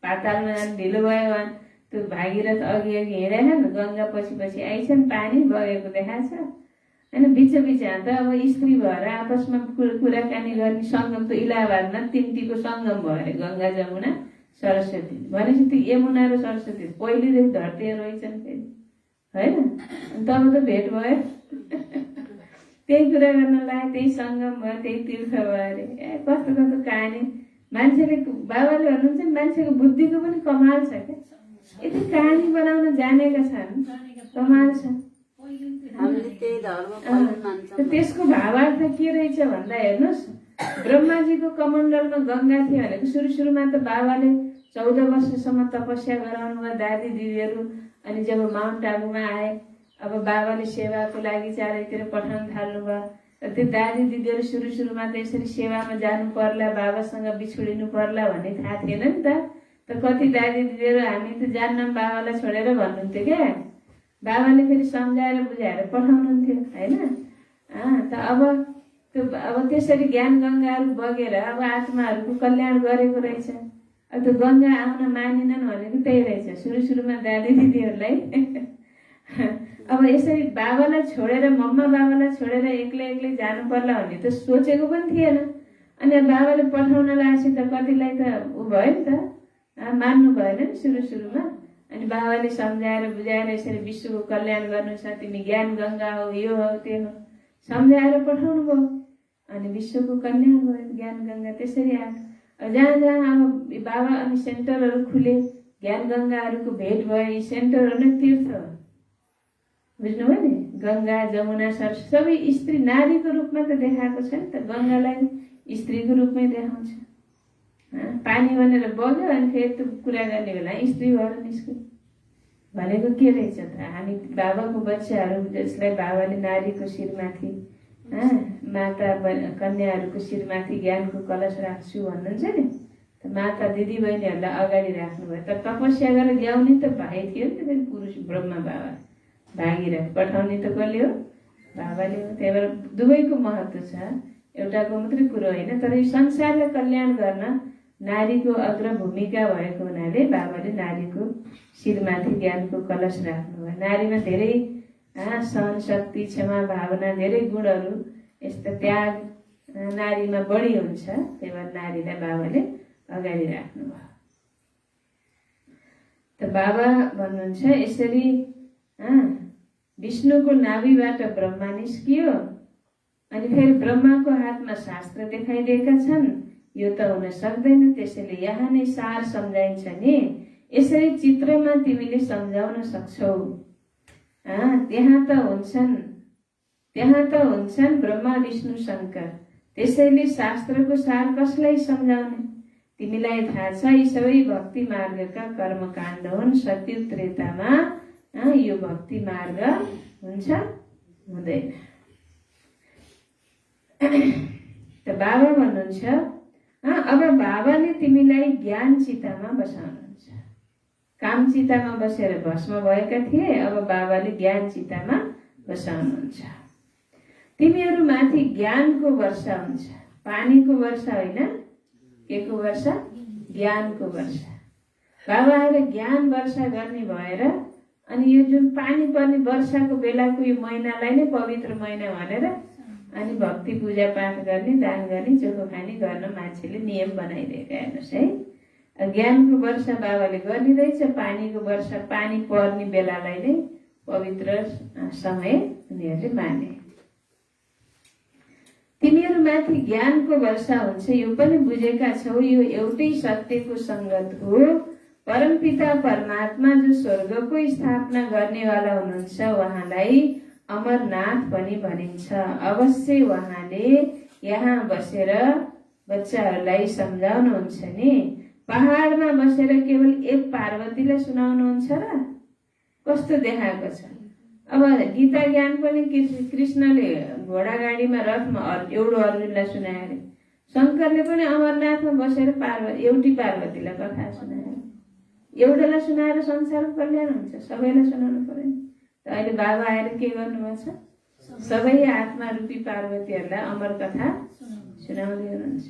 पातालमा जान ढिलो भयो भने त्यो भागीरथ अघि अघि हिँडेन, गङ्गा पछि पछि आइछन्, पानी बगेको देखाएको छ होइन। बिच बिचमा त अब स्त्री भएर आपसमा कुराकानी गर्ने सङ्गम त इलाहाबादमा तिनटीको सङ्गम भयो अरे, गङ्गा जमुना सरस्वती। भनेपछि त्यो यमुना र सरस्वती पहिलेदेखि धरतीमा रहेछन् फेरि होइन। अनि तब त भेट भयो। त्यही कुरा गर्न लाग्यो, त्यही सङ्गम भयो, त्यही तीर्थ भयो अरे। ए कस्तो कस्तो कहानी मान्छेले, बाबाले भन्नुहुन्छ मान्छेको बुद्धिको पनि कमाल छ क्या। यति कहानी बनाउन जानेका छन्, कमाल छ। त्यसको भावार्थ के रहेछ भन्दा हेर्नुहोस्, ब्रह्माजीको कमण्डलमा गङ्गा थियो भनेको सुरुमा त बाबाले 14 वर्षसम्म तपस्या गराउनु भयो दादी दिदीहरू। अनि जब माउन्ट आबुमा आए, अब बाबाले सेवाको लागि चारैतिर पठाउन थाल्नुभयो। त्यो दादी दिदीहरू सुरुमा त यसरी सेवामा जानु पर्ला, बाबासँग बिछोडिनु पर्ला भन्ने थाहा थिएन नि त कति दादी दिदीहरू हामी त जान्नौँ बाबालाई छोडेर भन्नुहुन्थ्यो क्या। बाबाले फेरि सम्झाएर बुझाएर पठाउनुहुन्थ्यो होइन। त अब त्यसरी ज्ञान गङ्गाहरू बगेर अब आत्माहरूको कल्याण गरेको रहेछ। अब त्यो गङ्गा आउन मानिनन् भनेको त्यही रहेछ। सुरुमा दादी दिदीहरूलाई अब यसरी बाबालाई छोडेर, मम्मा बाबालाई छोडेर एक्लै जानु पर्ला भन्ने त सोचेको पनि थिएन। अनि बाबाले पठाउन लागेपछि त कतिलाई त ऊ भयो नि त, मान्नु भएन नि सुरुमा। अनि बाबाले सम्झाएर बुझाएर यसरी विश्वको कल्याण गर्नु छ, तिमी ज्ञान गङ्गा हो, यो हो त्यो हो, सम्झाएर पठाउनु भयो। अनि विश्वको कल्याण भयो, ज्ञान गङ्गा त्यसरी आयो। जहाँ अब बाबा अनि सेन्टरहरू खुले, ज्ञान गङ्गाहरूको भेट भयो। यी सेन्टरहरू नै तीर्थ हो, बुझ्नुभयो नि। गङ्गा जमुना सरस्वती सबै स्त्री नारीको रूपमा त देखाएको छ नि त, गङ्गालाई स्त्रीको रूपमै देखाउँछ। पानी भनेर बग्यो अनि फेरि त्यो कुरा गर्ने बेला स्त्री भएर निस्क्यो भनेको के रहेछ त। हामी बाबाको बच्चाहरू जसलाई बाबाले नारीको शिरमाथि, माता कन्याहरूको शिरमाथि ज्ञानको कलश राख्छु भन्नुहुन्छ नि, त माता दिदी बहिनीहरूलाई अगाडि राख्नुभयो। त तपस्या गरेर ल्याउने त भाइ थियो नि त फेरि पुरुष, ब्रह्मा बाबा। भागीरथ पठाउने त कसले हो? बाबाले हो। त्यही भएर दुवैको महत्त्व छ, एउटाको मात्रै कुरो होइन। तर यो संसारलाई कल्याण गर्न नारीको अग्र भूमिका भएको हुनाले बाबाले नारीको शिरमाथि ज्ञानको कलश राख्नुभयो। नारीमा धेरै सहन शक्ति, क्षमा भावना, धेरै गुणहरू, यस्ता त्याग नारीमा बढी हुन्छ। त्यही भएर नारीलाई बाबाले अगाडि राख्नुभयो। त बाबा भन्नुहुन्छ यसरी विष्णुको नाभिबाट ब्रह्मा निस्कियो। अनि फेरि ब्रह्माको हातमा शास्त्र देखाइदिएका छन्। यो त हुन सक्दैन, त्यसैले यहाँ नै सार सम्झाइन्छ नि। यसरी चित्रमा तिमीले सम्झाउन सक्छौ। त्यहाँ त हुन्छन् ब्रह्मा विष्णु शङ्कर। त्यसैले शास्त्रको सार कसलाई सम्झाउने? तिमीलाई थाहा छ यी सबै भक्ति मार्गका कर्मकाण्ड हुन्। सत्युग त्रेतामा यो भक्ति मार्ग हुन्छ हुँदैन। त बाबा भन्नुहुन्छ अब बाबाले तिमीलाई ज्ञान चितामा बसाउनुहुन्छ। काम चितामा बसेर भस्म भएका थिए, अब बाबाले ज्ञान चितामा बसाउनुहुन्छ। तिमीहरू माथि ज्ञानको वर्षा हुन्छ, पानीको वर्षा होइन। के को वर्षा? ज्ञानको वर्षा। बाबा आएर ज्ञान वर्षा गर्ने भएर अनि यो जुन पानी पर्ने वर्षाको बेलाको यो महिनालाई नै पवित्र महिना भनेर अनि भक्ति पूजा पाठ गर्ने, दान गर्ने, चोखो खाने गर्न मान्छेले नियम बनाइदिएका। हेर्नुहोस् है, ज्ञानको वर्षा बाबाले गर्ने रहेछ। पानीको वर्षा, पानी पर्ने बेलालाई नै पवित्र समय उनीहरूले माने। तिमीहरूमाथि ज्ञानको वर्षा हुन्छ, यो पनि बुझेका छौ। यो एउटै सत्यको सङ्गत हो। परमपिता परमात्मा जो स्वर्गको स्थापना गर्नेवाला हुनुहुन्छ, उहाँलाई अमरनाथ पनि भनिन्छ। अवश्य उहाँले यहाँ बसेर बच्चाहरूलाई सम्झाउनुहुन्छ नि, पहाडमा बसेर केवल एक पार्वतीलाई सुनाउनुहुन्छ र? कस्तो देखाएको छ? अब गीता ज्ञान पनि कृष्णले घोडागाडीमा रथमा एउटा अर्जुनलाई सुनायो अरे। शङ्करले पनि अमरनाथमा बसेर एउटी पार्वतीलाई कथा सुनायो। एउटालाई सुनाएर संसारको कल्याण हुन्छ, सबैलाई सुनाउनु पर्यो नि। अहिले बाबा आएर के गर्नुभएको छ? सबै आत्मा रूपी पार्वतीहरूलाई अमर कथा सुनाउँदै हुनुहुन्छ।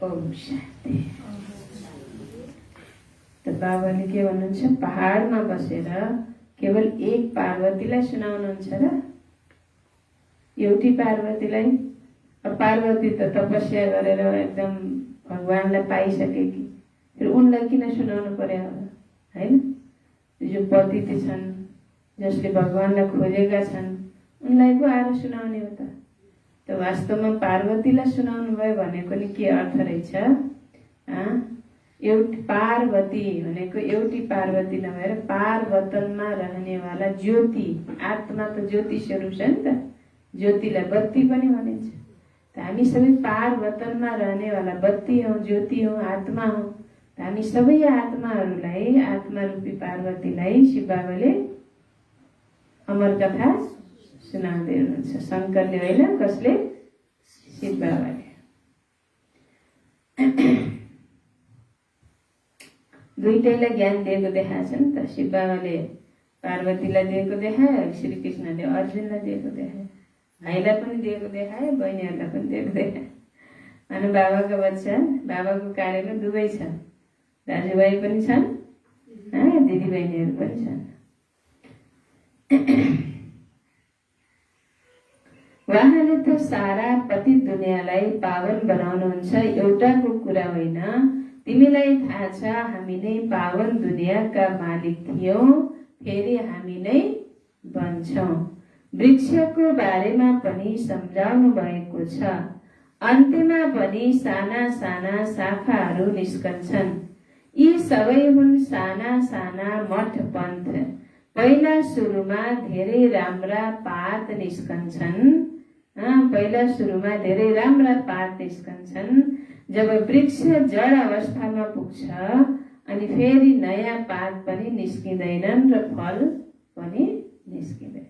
ओम शान्ति। त बाबाले के भन्नुहुन्छ? पहाडमा बसेर केवल एक पार्वतीलाई सुनाउनुहुन्छ र? एउटी पार्वतीलाई अब पार्वती त तपस्या गरेर एकदम भगवानलाई पाइसकेकी, फेरि उनलाई किन सुनाउनु पर्यो होला होइन? जो पति छन्, जसले भगवानलाई खोजेका छन्, उनलाई पो आएर सुनाउने हो त वास्तवमा पार्वतीलाई सुनाउनु भयो भनेको नि के अर्थ रहेछ? एउटी पार्वती भनेको एउटी पार्वती नभएर पार्वतनमा रहनेवाला ज्योति, आत्मा त ज्योति स्वरूप छ नि त, ज्योतिलाई बत्ती पनि भनिन्छ। त हामी सबै पार्वतनमा रहनेवाला बत्ती हौ, ज्योति हौ, आत्मा हौ। हामी सबै आत्माहरूलाई, आत्मा रूपी पार्वतीलाई शिव बाबाले अमर कथा सुनाउँदै हुनुहुन्छ। शङ्करले होइन, कसले? शिव बाबाले। दुईटैलाई ज्ञान दिएको देखाएको छ नि त। शिव बाबाले पार्वतीलाई दिएको देखायो, श्री कृष्णले अर्जुनलाई दिएको देखायो, भाइलाई पनि दिएको देखायो, बहिनीहरूलाई पनि दिएको देखायो। अनि बाबाको बच्चा, बाबाको कार्यमा दुवै छन्, दाजुभाइ पनि छन्, दिदीबहिनीहरू पनि छन्। उहाँले त सारा पतित दुनियाँलाई पावन बनाउनुहुन्छ। एउटाको कुरा होइन, तिमीलाई थाहा छ हामी नै पावन दुनियाँका मालिक थियौँ, फेरि हामी नै बन्छौँ। वृक्षको बारेमा पनि सम्झाउनु भएको छ। अन्त्यमा पनि साना साना शाखाहरू निस्कन्छन्। यी सबै हुन् साना साना मठ पन्थ। पहिला सुरुमा धेरै राम्रा पात निस्कन्छन्। पहिला सुरुमा धेरै राम्रा पात निस्कन्छन्। जब वृक्ष जड अवस्थामा पुग्छ अनि फेरि नयाँ पात पनि निस्किँदैनन् र फल पनि निस्किँदैन।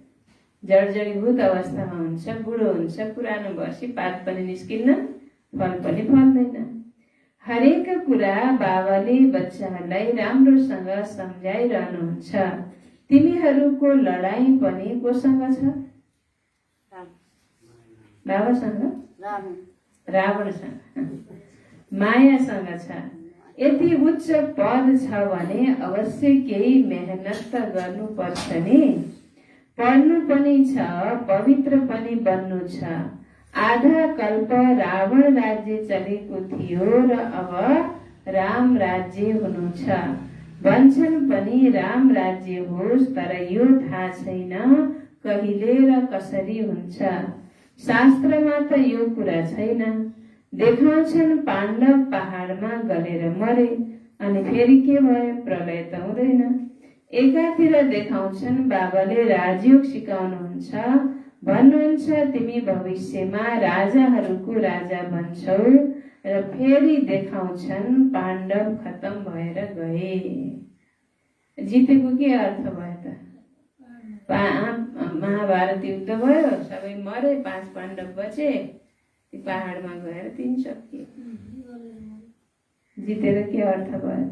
जडजडीभूत अवस्थामा हुन्छ, बुढो हुन्छ, पुरानो भएपछि पात पनि निस्किन्न, फल पनि फल्दैन। हरेक कुरा बाबाले बच्चाहरूलाई राम्रोसँग सम्झाइरहनुहुन्छ। तिमीहरूको लडाईँ पनि कोसँग छ? बाबासँग, रावणसँग, मायासँग छ। यति उच्च पद छ भने अवश्य केही मेहनत त गर्नुपर्छ नि। पढ्नु पनि छ, पवित्र पनि बन्नु छ। आधा कल्प रावण राज्य चलेको थियो र अब राम राज्य हुनु छ। भन्छन् पनि राम राज्य होस्, तर यो थाहा छैन कहिले र कसरी हुन्छ। शास्त्रमा त यो कुरा छैन। देखाउँछन् पाण्डव पहाडमा गलेर मरे, अनि फेरि के भयो? प्रलय त हुँदैन। एकातिर देखाउँछन् बाबाले राजयोग सिकाउनुहुन्छ, भन्नुहुन्छ तिमी भविष्यमा राजाहरूको राजा बन्छौ, र फेरि देखाउँछन् पाण्डव खत्तम भएर गए। जितेको के अर्थ भयो त? महाभारत युद्ध भयो, सबै मरे, 5 पाण्डव बचे, ती पहाडमा गएर 3 सकिए। जितेर के अर्थ भयो त?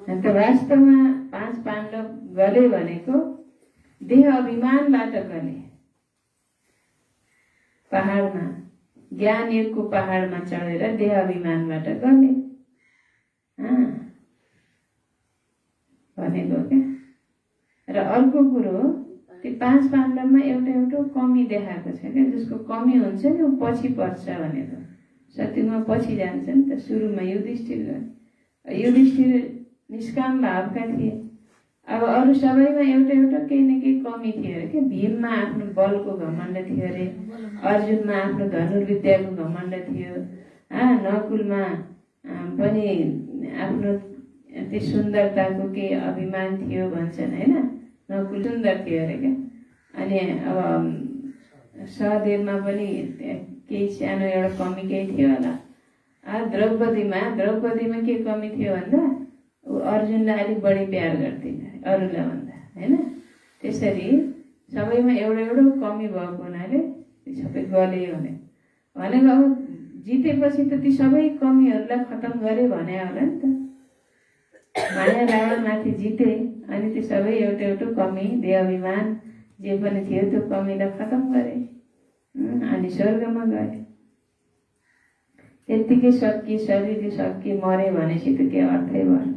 अन्त वास्तवमा 5 पाण्डव गले भनेको देह अभिमानबाट गले। पहाडमा, ज्ञान युगको पहाडमा चढेर देह अभिमानबाट गले भनेको क्या। र अर्को कुरो, त्यो 5 पाण्डवमा एउटा कमी देखाएको छ क्या। जसको कमी हुन्छ नि ऊ पछि पर्छ भनेको। सत्यमा पछि जान्छ नि त। सुरुमा युधिष्ठिर निष्काम भावका थिए। अब अरू सबैमा एउटा केही न केही कमी थियो अरे क्या। भीममा आफ्नो बलको घमण्ड थियो अरे, अर्जुनमा आफ्नो धनुर्विद्याको घमण्ड थियो, नकुलमा पनि आफ्नो त्यो सुन्दरताको केही अभिमान थियो भन्छन् होइन। नकुल सुन्दर थियो अरे क्या। अनि अब सहदेवमा पनि केही सानो एउटा कमी केही थियो होला। द्रौपदीमा के कमी थियो भन्दा ऊ अर्जुनलाई अलिक बढी प्यार गर्थिन् अरूलाई भन्दा होइन। त्यसरी सबैमा एउटा कमी भएको हुनाले सबै गले भनेको अब जितेपछि त ती सबै कमीहरूलाई खतम गरे भने होला नि त। माया रावणमाथि जिते, अनि त्यो सबै एउटा कमी, देह अभिमान जे पनि थियो त्यो कमीलाई खतम गरे, अनि स्वर्गमा गए। त्यत्तिकै सकिए, शरीर सकिए, मरे भनेपछि त के अर्थै भएन।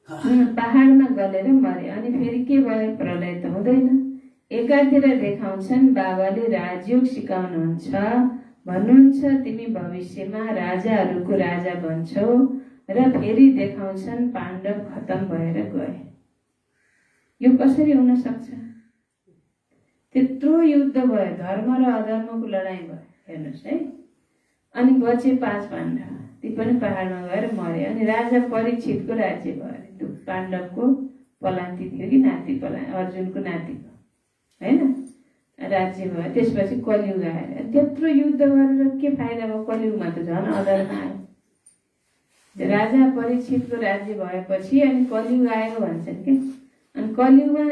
पहाडमा गलेर मरे। अनि फेरि के भयो? प्रलय त हुँदैन। एकातिर देखाउँछन् बाबाले राजयोग सिकाउनुहुन्छ, भन्नुहुन्छ तिमी भविष्यमा राजाहरूको राजा बन्छौ, र फेरि देखाउँछन् पाण्डव खतम भएर गए। यो कसरी हुन सक्छ? त्यत्रो युद्ध भयो, धर्म र अधर्मको लडाइँ भयो, हेर्नुहोस् है। अनि बचे 5 पाण्डव, ती पनि पहाडमा गएर मरे। अनि राजा परीक्षितको राज्य भयो। त्यो पाण्डवको पलान्ती थियो कि नाति, अर्जुनको नातिको, होइन, राज्य भयो। त्यसपछि कलियुग आएर त्यत्रो युद्ध गरेर के फाइदा भयो? कलियुगमा त झन् अधर्म आयो। राजा परीक्षितको राज्य भएपछि अनि कलियुग आयो भन्छन् कि। अनि कलियुगमा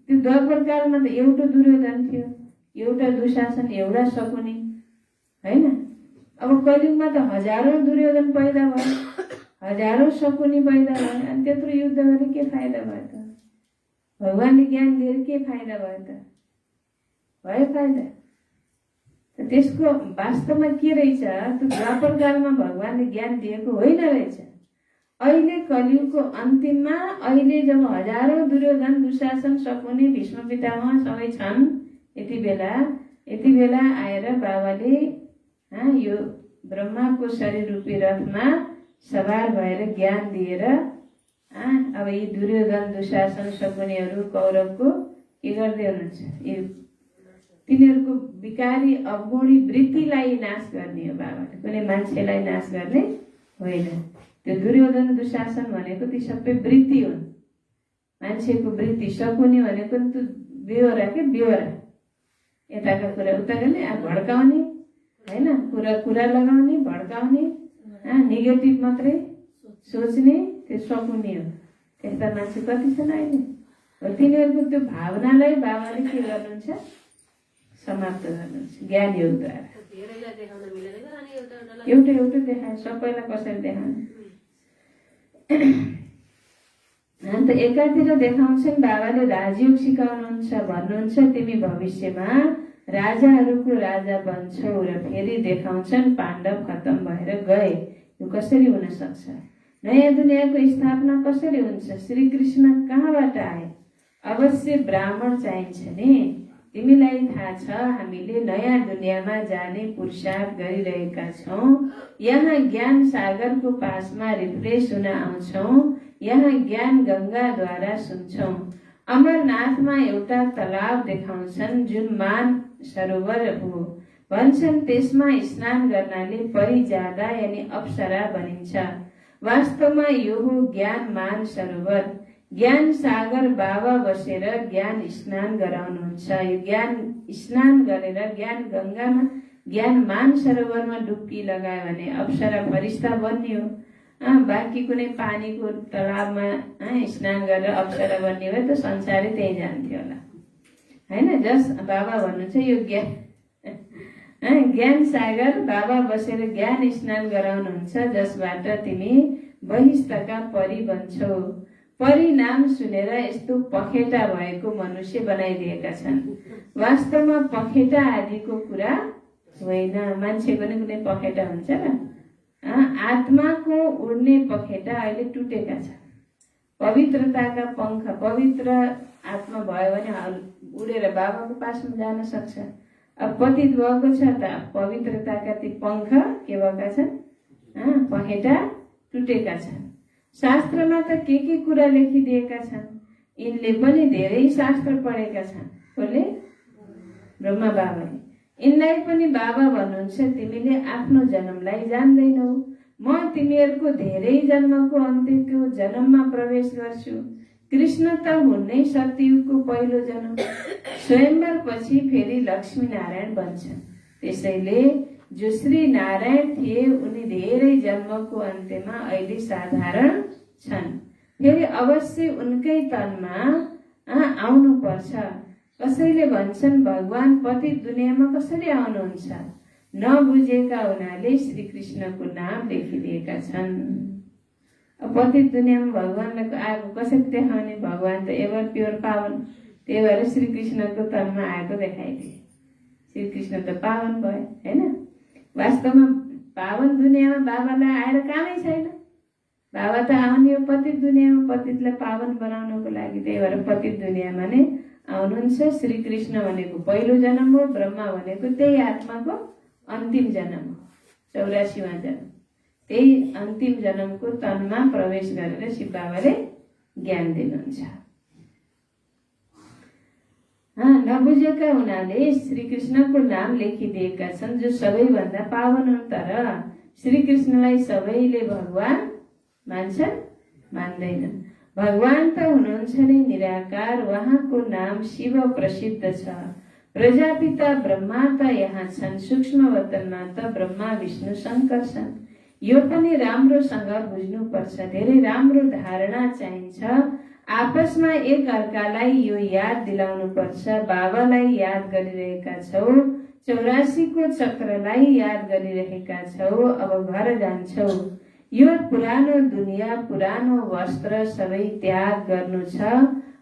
त्यो द्वापरकालमा त एउटा दुर्योधन थियो, एउटा दुशासन, एउटा शकुनी, होइन। अब कलियुगमा त हजारौँ दुर्योधन पैदा भयो, हजारौँ शकुनी पैदा भयो। अनि त्यत्रो युद्ध गरेर के फाइदा भयो त? भगवान्ले ज्ञान दिएर के फाइदा भयो त? भयो फाइदा? त्यसको वास्तवमा के रहेछ? त्यो द्वापर कालमा भगवान्ले ज्ञान दिएको होइन रहेछ। अहिले कलियुगको अन्तिममा, अहिले जब हजारौँ दुर्योधन, दुशासन, शकुनी, भीष्म पितामह सबै छन्, यति बेला आएर बाबाले यो ब्रह्माको शरीर रूपी रथमा सवार भएर ज्ञान दिएर अब यी दुर्योधन, दुशासन, शकुनीहरू, कौरवको के गर्दै हुनुहुन्छ? तिनीहरूको विकारी अवगुणी वृत्तिलाई नाश गर्ने हो बाबाले, कुनै मान्छेलाई नाश गर्ने होइन। त्यो दुर्योधन, दुशासन भनेको ती सबै वृत्ति हुन्, मान्छेको वृत्ति। शकुनी भनेको त्यो बेहोरा के बेहोरा, यताका कुरा उता गर्ने, भड्काउने, होइन, कुरा लगाउने, भड्काउने, नेगेटिभ मात्रै सोच्ने, त्यो शकुनी हो। त्यस्ता मान्छे कति छन् अहिले? तिनीहरूको त्यो भावनालाई बाबाले के गर्नुहुन्छ? समाप्त गर्नुहुन्छ ज्ञान योगद्वारा। एउटा एउटा देखाए, सबैलाई कसरी देखाउने? अन्त एकातिर देखाउँछन् बाबाले राजयोग सिकाउनुहुन्छ, भन्नुहुन्छ तिमी भविष्यमा राजाहरूको राजा बन्छौ, र फेरि देखाउँछन् पाण्डव खतम भएर गए। यो कसरी हुन सक्छ? नयाँ दुनियाँको स्थापना कसरी हुन्छ? श्री कृष्ण कहाँबाट आए? अवश्य ब्राह्मण चाहिन्छ नि। तिमीलाई थाहा छ हामीले नयाँ दुनियाँमा जाने पुरुषार्थ गरिरहेका छौँ। यहाँ ज्ञान सागरको पासमा रिफ्रेस हुन आउँछौँ। यहाँ ज्ञान गङ्गाद्वारा सुन्छौँ। अमरनाथमा एउटा तलाब देखाउँछन् जुन मान सरोवर हो। भन्छन् त्यसमा स्नान गर्नाले परि जाँदा यानि अप्सरा बनिन्छ। वास्तवमा यो हो ज्ञान मान सरोवर। ज्ञान सागर बाबा बसेर ज्ञान स्नान गराउनुहुन्छ। यो ज्ञान स्नान गरेर ज्ञान गङ्गामा, ज्ञान मान सरोवरमा डुब्की लगायो भने अप्सरा फरिस्ता बन्ने हो। बाँकी कुनै पानीको तलाबमा स्नान गरेर अप्सरा बन्ने भए त संसारै त्यही जान्थ्यो होला, होइन। जस बाबा भन्नुहुन्छ यो ज्ञान सागर बाबा बसेर ज्ञान स्नान गराउनुहुन्छ, जसबाट तिमी बहिष्ठका परि बन्छौ। परिणाम सुनेर यस्तो पखेटा भएको मनुष्य बनाइदिएका छन्। वास्तवमा पखेटा आदिको कुरा होइन। मान्छेको नि कुनै पखेटा हुन्छ र? आत्माको उड्ने पखेटा अहिले टुटेका छन्। पवित्रताका पंख, पवित्र आत्मा भयो भने उडेर बाबाको पासमा जान सक्छ। अब पतित भएको छ त पवित्रताका ती पंख के भएका छन्? पखेटा टुटेका छन्। शास्त्रमा त के कुरा लेखिदिएका छन्? यिनले पनि धेरै शास्त्र पढेका छन्। कसले? ब्रह्मा बाबाले। यिनलाई पनि बाबा भन्नुहुन्छ तिमीले आफ्नो जन्मलाई जान्दैनौ। म तिमीहरूको धेरै जन्मको अन्त्यको जन्ममा प्रवेश गर्छु। कृष्ण त हुनै सत्ययुगको पहिलो जन्म। स्वयंवर पछि फेरि लक्ष्मी नारायण बन्छन्। त्यसैले जो श्री नारायण थिए उनी धेरै जन्मको अन्त्यमा अहिले साधारण छन्। फेरि अवश्य उनकै तनमा आउनु पर्छ। कसैले भन्छन् भगवान पतित दुनियाँमा कसरी आउनुहुन्छ? नबुझेका हुनाले श्री कृष्णको नाम लेखिदिएका छन्। पतित दुनियाँमा भगवानलाई आएको कसरी देखाउने? भगवान त एभर प्योर पावन, त्यही भएर श्री कृष्णको तनमा आएको देखाइदिए। श्री कृष्ण त पावन भए, होइन। वास्तवमा पावन दुनियाँमा बाबालाई आएर कामै छैन। बाबा त आउने हो पतित दुनियाँमा, पतितलाई पावन बनाउनको लागि। त्यही भएर पतित दुनियाँमा नै आउनुहुन्छ। श्री कृष्ण भनेको पहिलो जन्म हो, ब्रह्मा भनेको त्यही आत्माको अन्तिम जन्म हो, 84वां जन्म। त्यही अन्तिम जन्मको तनमा प्रवेश गरेर शिव बाबाले ज्ञान दिनुहुन्छ। नबुझेका हुनाले श्रीकृष्णको नाम लेखिदिएका छन्, जो सबैभन्दा पावन हुन्। तर श्रीकृष्णलाई सबैले भगवान मान्छन्? मान्दैनन्। भगवान त हुनुहुन्छ नै निराकार, उहाँको नाम शिव प्रसिद्ध छ। प्रजापिता ब्रह्मा त यहाँ छन्, सूक्ष्म वतनमा त ब्रह्मा विष्णु शङ्कर छन्। यो पनि राम्रोसँग बुझ्नुपर्छ, धेरै राम्रो धारणा चाहिन्छ। आपसमा एक अर्कालाई यो याद दिलाउनु पर्छ। बाबालाई याद गरिरहेका छौ, 84 को चक्रलाई याद गरिरहेका छौ, अब घर जान्छौ। यो पुरानो दुनियाँ, पुरानो वस्त्र सबै त्याग गर्नु छ।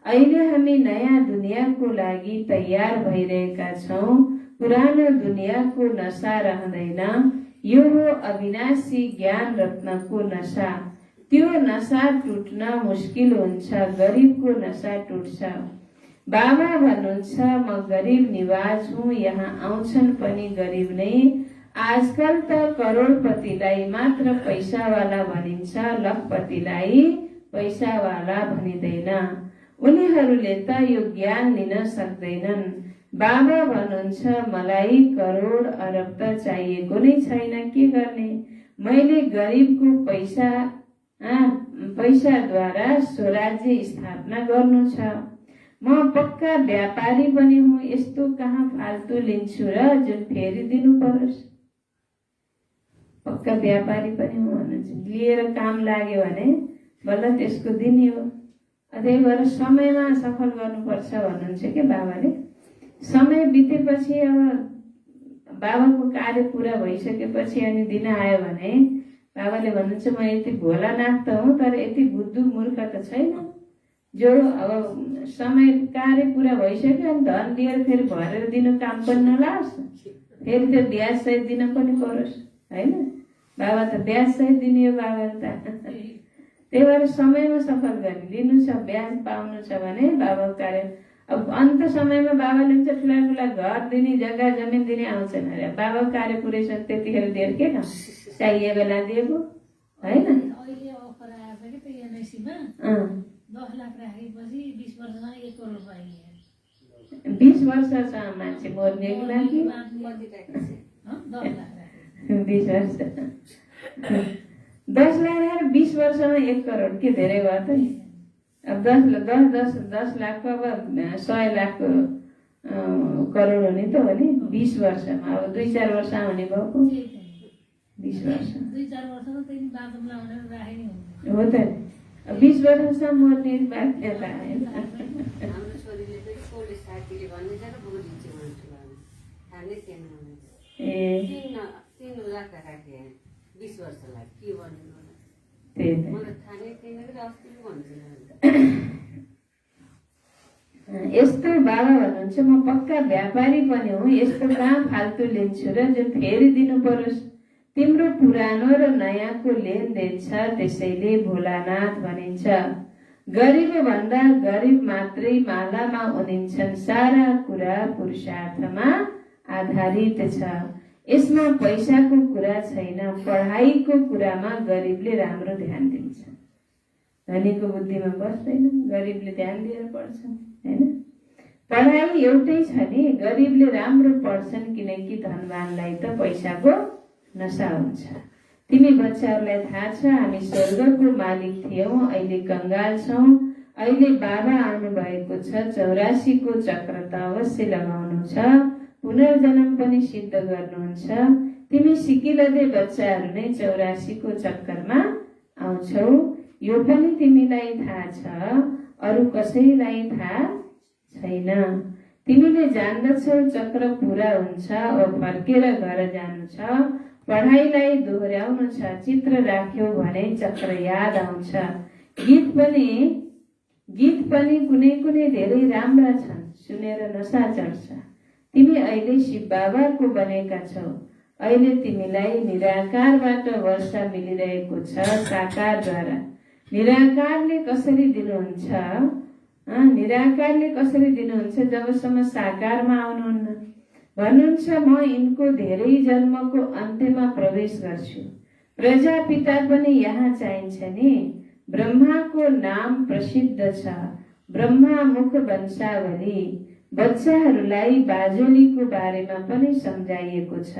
अहिले हामी नयाँ दुनियाँको लागि तयार भइरहेका छौँ। पुरानो दुनियाँको नशा रहँदैन। यो हो अविनाशी ज्ञान रत्नको नशा। त्यो नशा टुट्न मुस्किल हुन्छ, गरिबको नशा टुट्छ। बाबा भन्नुहुन्छ, म गरिब निवाज हुँ, यहाँ आउँछन् पनि गरिब नै। आजकल त करोडपतिलाई मात्र पैसावाला भनिन्छ, लखपतिलाई पैसावाला भनिँदैन। उनीहरूले त यो ज्ञान लिन सक्दैनन्। बाबा भन्नुहुन्छ, मलाई करोड अरब त चाहिएको नै छैन, के गर्ने? मैले गरिबको पैसाद्वारा स्वराज्य स्थापना गर्नु छ। म पक्का व्यापारी पनि हुँ, यस्तो कहाँ फाल्तु लिन्छु र जुन फेरि दिनु परोस्। पक्का व्यापारी पनि हुँ भन्नुहुन्छ। लिएर काम लाग्यो भने बल्ल त्यसको दिने हो। त्यही भएर समयमा सफल गर्नुपर्छ भन्नुहुन्छ के बाबाले। समय बितेपछि, अब बाबाको कार्य पुरा भइसकेपछि अनि दिन आयो भने बाबाले भन्नुहुन्छ, म यति भोलानाथ त हुँ, तर यति बुद्धु मूर्ख त छैन, जो अब समय कार्य पुरा भइसक्यो अनि धन लिएर फेरि भरेर दिनु काम पनि नलाओस्, फेरि त्यो ब्याज सहित दिन पनि परोस्, होइन? बाबा त ब्याज सहित दिने हो बाबाले त। त्यही भएर समयमा सफल गर्ने, लिनु छ, ब्याज पाउनु छ भने बाबाको कार्य। अब अन्त समयमा बाबाले चाहिँ ठुला ठुला घर दिने, जग्गा जमिन दिने आउँछन् अरे। बाबाको कार्य पुरै छ, त्यतिखेर दिएर के काम? चाहिए बेला दिएको, होइन? अहिले अफर आएको छ कि त्यो एलआइसीमा 10 लाख राखेपछि 20 वर्षमा 1 करोड पाइन्छ। 20 वर्षसम्म मान्छे मर्नेको लागि 10 लाख राखे 20 वर्ष 10 लाख राखेर 20 वर्षमा 1 करोड, के धेरै भयो त? अब 10 लाखको अब 100 लाखको करोड हुने त हो नि 20 वर्षमा। अब 2-4 वर्ष आउने भएको 20 वर्ष, 2-4 वर्षमा त्यही बाथरुममा भनेर राखे नि हो त। 20 वर्षसम्म मर्ने बाध्यता आएन। हाम्रो छोरीले पनि पोलिस साथीले भन्ने छ र बोलिन्छ भन्छु थानै थिएन। ए 3 लाख राखे 20 वर्षलाई, के भन्नु त्यही त। मलाई थानै थिएन कि अस्ति भन्छु। यस्तो बाबा भन्नुहुन्छ, म पक्का व्यापारी पनि हुँ, यस्तो कहाँ फाल्तु लिन्छु र जो फेरि दिनु परोस्। तिम्रो पुरानो र नयाँको लेनदेन छ, त्यसैले भोलानाथ भनिन्छ। गरिब भन्दा गरिब मात्रै मालामा उनिन्छन्, सारा कुरा पुरुषार्थमा आधारित छ। यसमा पैसाको कुरा छैन, पढाइको कुरामा गरिबले राम्रो ध्यान दिन्छ। धनीको बुद्धिमा बस्दैन, गरिबले ध्यान दिएर पढ्छन्, होइन? पढाइ एउटै छ नि, गरिबले राम्रो पढ्छन् किनकि धनवानलाई त पैसाको नशा हुन्छ। तिमी बच्चाहरूलाई थाहा छ, हामी स्वर्गको मालिक थियौँ, अहिले कंगाल छौँ। अहिले बाबा आउनु भएको छ, 84 को चक्र त अवश्य लगाउनु छ, पुनर्जन्म पनि सिद्ध गर्नुहुन्छ। तिमी सिकिलदे बच्चाहरू नै 84 को चक्करमा आउँछौ, यो पनि तिमीलाई थाहा छ, अरू कसैलाई थाहा छैन। तिमीले जान्दछौ चक्र पूरा हुन्छ, अब फर्केर घर जानु छ, पढाइलाई दोहोर्याउनु छ, चित्र राख्यौ भने चक्र याद आउँछ। गीत पनि कुनै कुनै धेरै राम्रा छन्, सुनेर नशा चढ्छ। तिमी अहिले शिव बाबाको बनेका छौ, अहिले तिमीलाई निराकारबाट वर्षा मिलिरहेको छ साकारद्वारा। निराकारले कसरी दिनुहुन्छ? निराकारले कसरी दिनुहुन्छ? जबसम्म साकारमा आउनुहुन्न। भन्नुहुन्छ म यिनको धेरै जन्मको अन्त्यमा प्रवेश गर्छु। प्रजापिता पनि यहाँ चाहिन्छ नि। ब्रह्माको नाम प्रसिद्ध छ, ब्रह्मा मुख वंशावली। बच्चाहरूलाई बाजुलीको बारेमा पनि सम्झाइएको छ।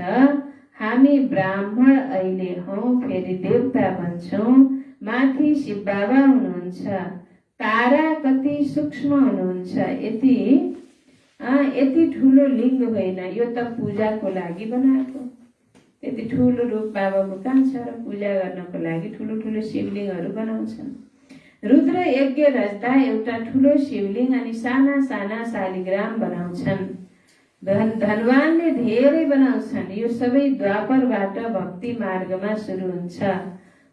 हामी ब्राह्मण अहिले हौं, फेरि देवता भन्छौं। माथि शिव बाबा हुनुहुन्छ, तारा कति सूक्ष्म हुनुहुन्छ। यति ठुलो लिङ्ग होइन, यो त पूजाको लागि बनाएको। यति ठुलो रूप बाबाको कहाँ छ र पूजा गर्नको लागि ठुलो ठुलो शिवलिङ्गहरू बनाउँछन्। रुद्र यज्ञ रच्दा एउटा ठुलो शिवलिङ्ग अनि साना साना शालिग्राम बनाउँछन्। धनवानले धेरै बनाउँछन्। यो सबै द्वापरबाट भक्ति मार्गमा सुरु हुन्छ।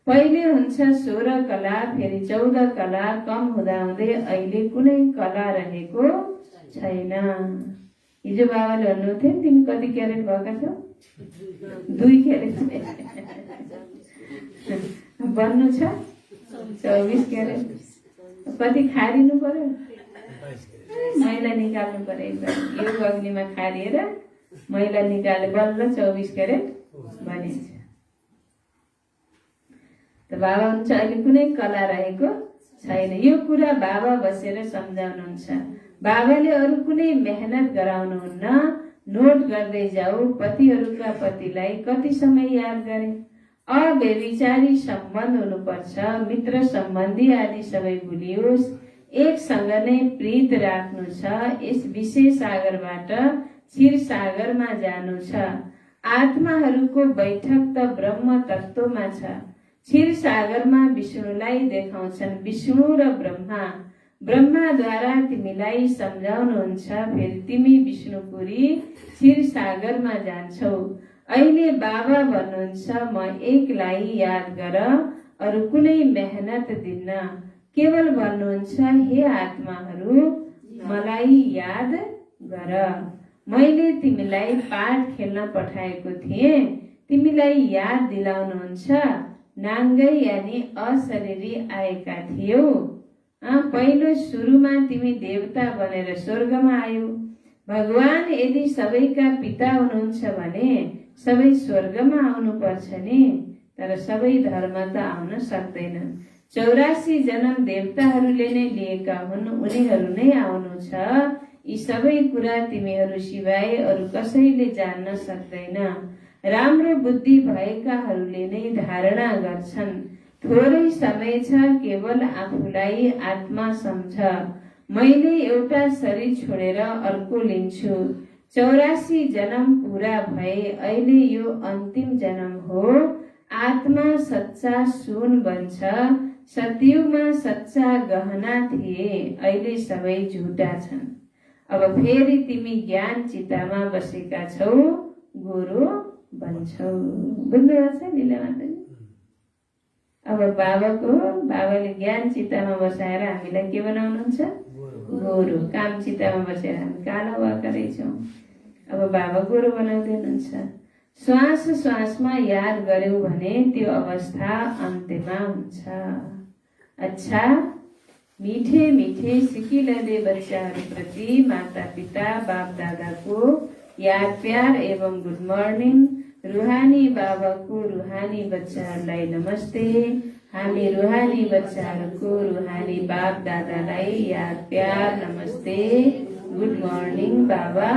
पहिले हुन्छ 16 कला, फेरि 14 कला, कम हुँदाहुँदै अहिले कुनै कला रहेको छैन। हिजो बाबाले भन्नुहुन्थ्यो नि, तिमी कति क्यारेट भएका छौ? 2 क्यारेट बन्नु छ 24 क्यारेट। कति खारिनु पर्यो? मैला निकाल्नु पर्यो। एकदम योग अग्निमा खारिएर मैला निकाले बल्ल 24 क्यारेट बनिन्छ। त बाबा हुन्छ अहिले कुनै कला रहेको छैन। यो कुरा बाबा बसेर सम्झाउनुहुन्छ। बाबाले अरू कुनै मेहनत गराउनुहुन्न। नोट गर्दै जाऊ, पतिहरूका पतिलाई कति समय याद गरे। अव्यभिचारी सम्बन्ध हुनुपर्छ, मित्र सम्बन्धी आदि सबै भुलियोस्। एकसँग नै प्रीत राख्नु छ। यस विशेष सागरबाट क्षीर सागरमा जानु छ। आत्माहरूको बैठक त ब्रह्म तत्वमा छ। क्षीर सागरमा विष्णुलाई देखाउँछन् विष्णु र ब्रह्मा। ब्रह्माद्वारा तिमीलाई सम्झाउनुहुन्छ, फेरि तिमी विष्णुपुरी क्षीर सागरमा जान्छौ। अहिले बाबा भन्नुहुन्छ म एकलाई याद गर, अरू कुनै मेहनत दिन्न। केवल भन्नुहुन्छ हे आत्माहरू मलाई याद गर। मैले तिमीलाई पाठ खेल्न पठाएको थिएँ, तिमीलाई याद दिलाउनुहुन्छ। नाङ्गै यानि अशरीरी आएका थियौ। पहिलो सुरुमा तिमी देवता बनेर स्वर्गमा आयौ। भगवान यदि सबैका पिता हुनुहुन्छ भने सबै स्वर्गमा आउनु पर्छ नि, तर सबै धर्म त आउन सक्दैनन्। 84 जन्म देवताहरूले नै लिएका हुन्, उनीहरू नै आउनु छ। यी सबै कुरा तिमीहरू सिवाय अरू कसैले जान्न सक्दैन। राम्रो बुद्धि भएकाहरूले नै धारणा गर्छन्। थोरै समय छ, केवल आफूलाई आत्मा सम्झ। मैले एउटा शरीर छोडेर अर्को लिन्छु। 84 जन्म पूरा भए, अहिले यो अन्तिम जन्म हो। आत्मा सच्चा सुन बन्छ। सतयुगमा सच्चा गहना थिए, अहिले सबै झुटा छन्। अब फेरि तिमी ज्ञान चितामा बसेका छौ, गोरो बन्छौ। बुझ्नुभएको छ लीलामाताले? अब बाबाले ज्ञान चितामा बसाएर हामीलाई के बनाउनुहुन्छ? गोरु। काम चितामा बसेर हामी कालो भएका रहेछौँ। अब बाबा गोरु बनाउँदै हुनुहुन्छ। श्वास श्वासमा याद गर्यौं भने त्यो अवस्था अन्त्यमा हुन्छ। अच्छा, मीठे मीठे सिकिलदे बच्चाहरूप्रति माता पिता बाप दादाको याद प्यार एवं गुड मर्निङ। रुहानी बाबाको रुहानी बच्चाहरूलाई नमस्ते। हामी रुहानी बच्चाहरूको रुहानी बाप दादालाई याद प्यार नमस्ते। गुड मर्निङ बाबा,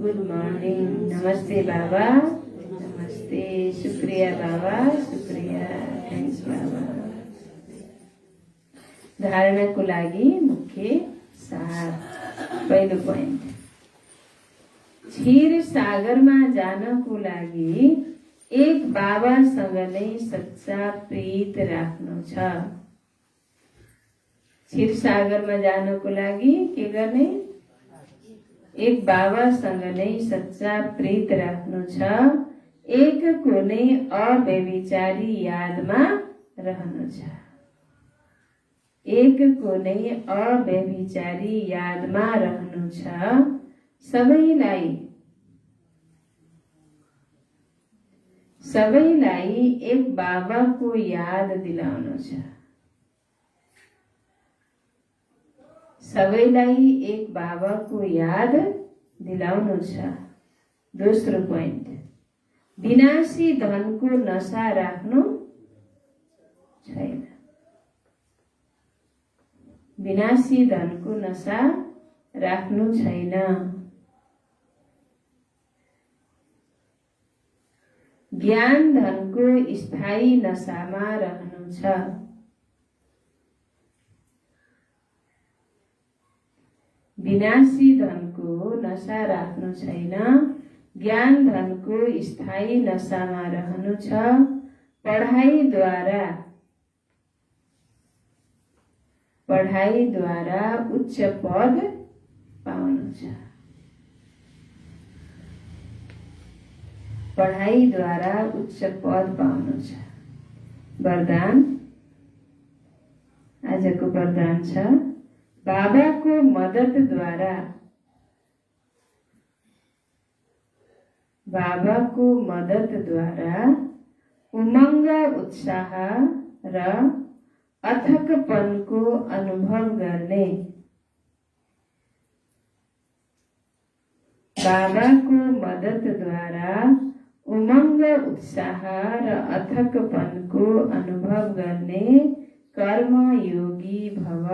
गुड मर्निङ। नमस्ते बाबा, नमस्ते। शुक्रिया बाबा, शुक्रिया। थ्याङ्क्स बाबा। धारणाको लागि मुख्य सार। पहिलो पोइन्ट, क्षीर सागरमा जानको लागि एक बाबासँग नै सच्चा प्रीत राख्नु छ। क्षीर सागरमा जानको लागि के गर्ने? एक बाबासँग नै सच्चा प्रीत राख्नु छ। एकको नै अव्यभिचारी यादमा रहनु छ। एकको नै अव्यभिचारी यादमा रहनु छ। सबैलाई सबैलाई एक बाबाको याद दिलाउनु छ। सबैलाई एक बाबाको याद दिलाउनु छ। दोस्रो पोइन्ट, विनाशी धनको नशा राख्नु छैन। विनाशी धनको नशा राख्नु छैन। ज्ञान धनको स्थायी नशामा रहनु छ। विनाशी धनको नशा राख्नु छैन। ज्ञान धनको स्थायी नशामा रहनु छ। पढाइद्वारा उच्च पद पाउनु छ। पढाइद्वारा उच्च पद पाउनु छ। वरदान, आजको वरदान छ, बाबाको मद्दतद्वारा उमङ्ग, उत्साह र अथकपनको अनुभव गर्ने। बाबाको मद्दतद्वारा उमङ्ग, उत्साह र अथकपनको अनुभव गर्ने कर्मयोगी भव।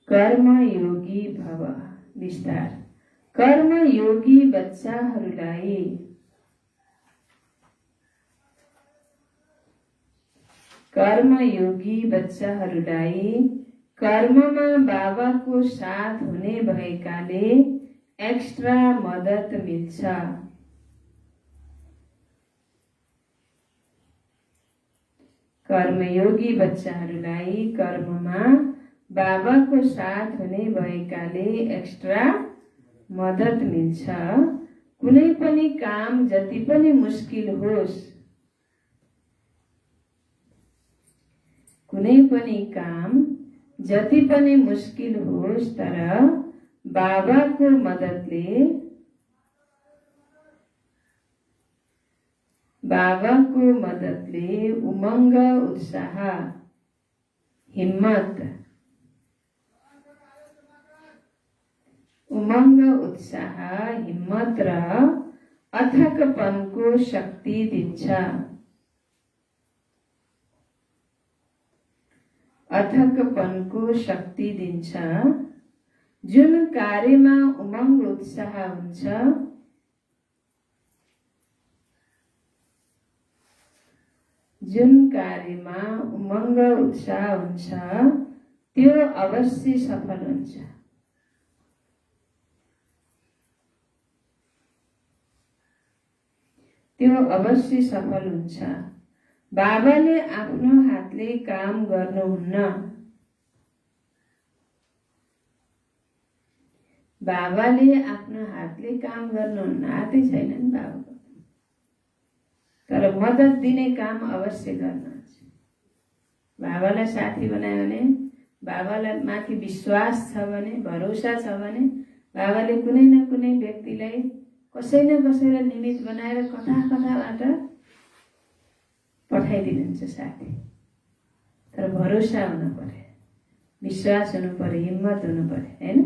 कर्मयोगी भव। विस्तार, कर्मयोगी बच्चाहरूलाई कर्ममा बाबाको साथ हुने भएकाले एक्स्ट्रा मद्दत मिल्छ। कर्मयोगी बच्चाहरूलाई कर्ममा बाबाको साथ हुने भएकाले एक्स्ट्रा मद्दत मिल्छ। कुनै पनि काम जति पनि मुस्किल होस्, तर बाबाको मद्दतले उमङ्ग, उत्साह, हिम्मत र अथकपनको शक्ति दिन्छ। जुन कार्यमा उमङ्ग, उत्साह हुन्छ, त्यो अवश्य सफल हुन्छ। बाबाले आफ्नो हातले काम गर्नुहुन्न। हातै छैन नि बाबाको, तर मद्दत दिने काम अवश्य गर्नुहुन्छ। बाबालाई साथी बनायो भने, बाबालाई माथि विश्वास छ भने, भरोसा छ भने, बाबाले कुनै न कुनै व्यक्तिलाई कसै न कसैलाई निमित्त बनाएर कताबाट पठाइदिनुहुन्छ साथी। तर भरोसा हुनु पर्यो, विश्वास हुनु पर्यो, हिम्मत हुनु पर्यो, हैन?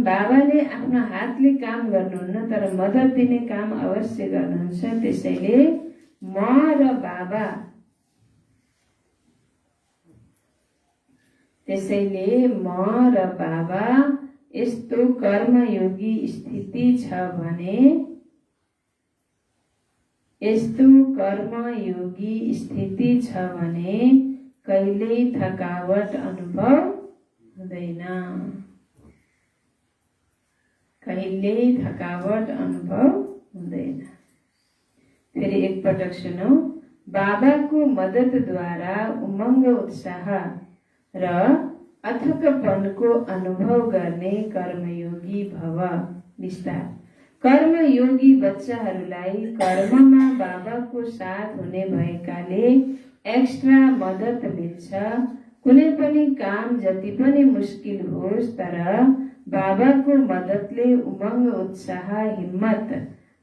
बाबाले आफ्नो हातले काम गर्नुहुन्न, तर मद्दत दिने काम अवश्य गर्नुहुन्छ। त्यसैले म र बाबा यस्तो कर्मयोगी स्थिति छ भने कहिल्यै थकावट अनुभव हुँदैन। फेरि एकपटक सुनौ। बाबाको मद्दतद्वारा उमङ्ग, उत्साह र अथकपनको अनुभव गर्ने कर्मयोगी भव। विस्तार, कर्मयोगी बच्चाहरूलाई कर्ममा बाबाको साथ हुने भएकाले एक्स्ट्रा मद्दत मिल्छ। कुनै पनि काम जति पनि मुस्किल होस्, तर बाबाको मद्दतले उमङ्ग, उत्साह, हिम्मत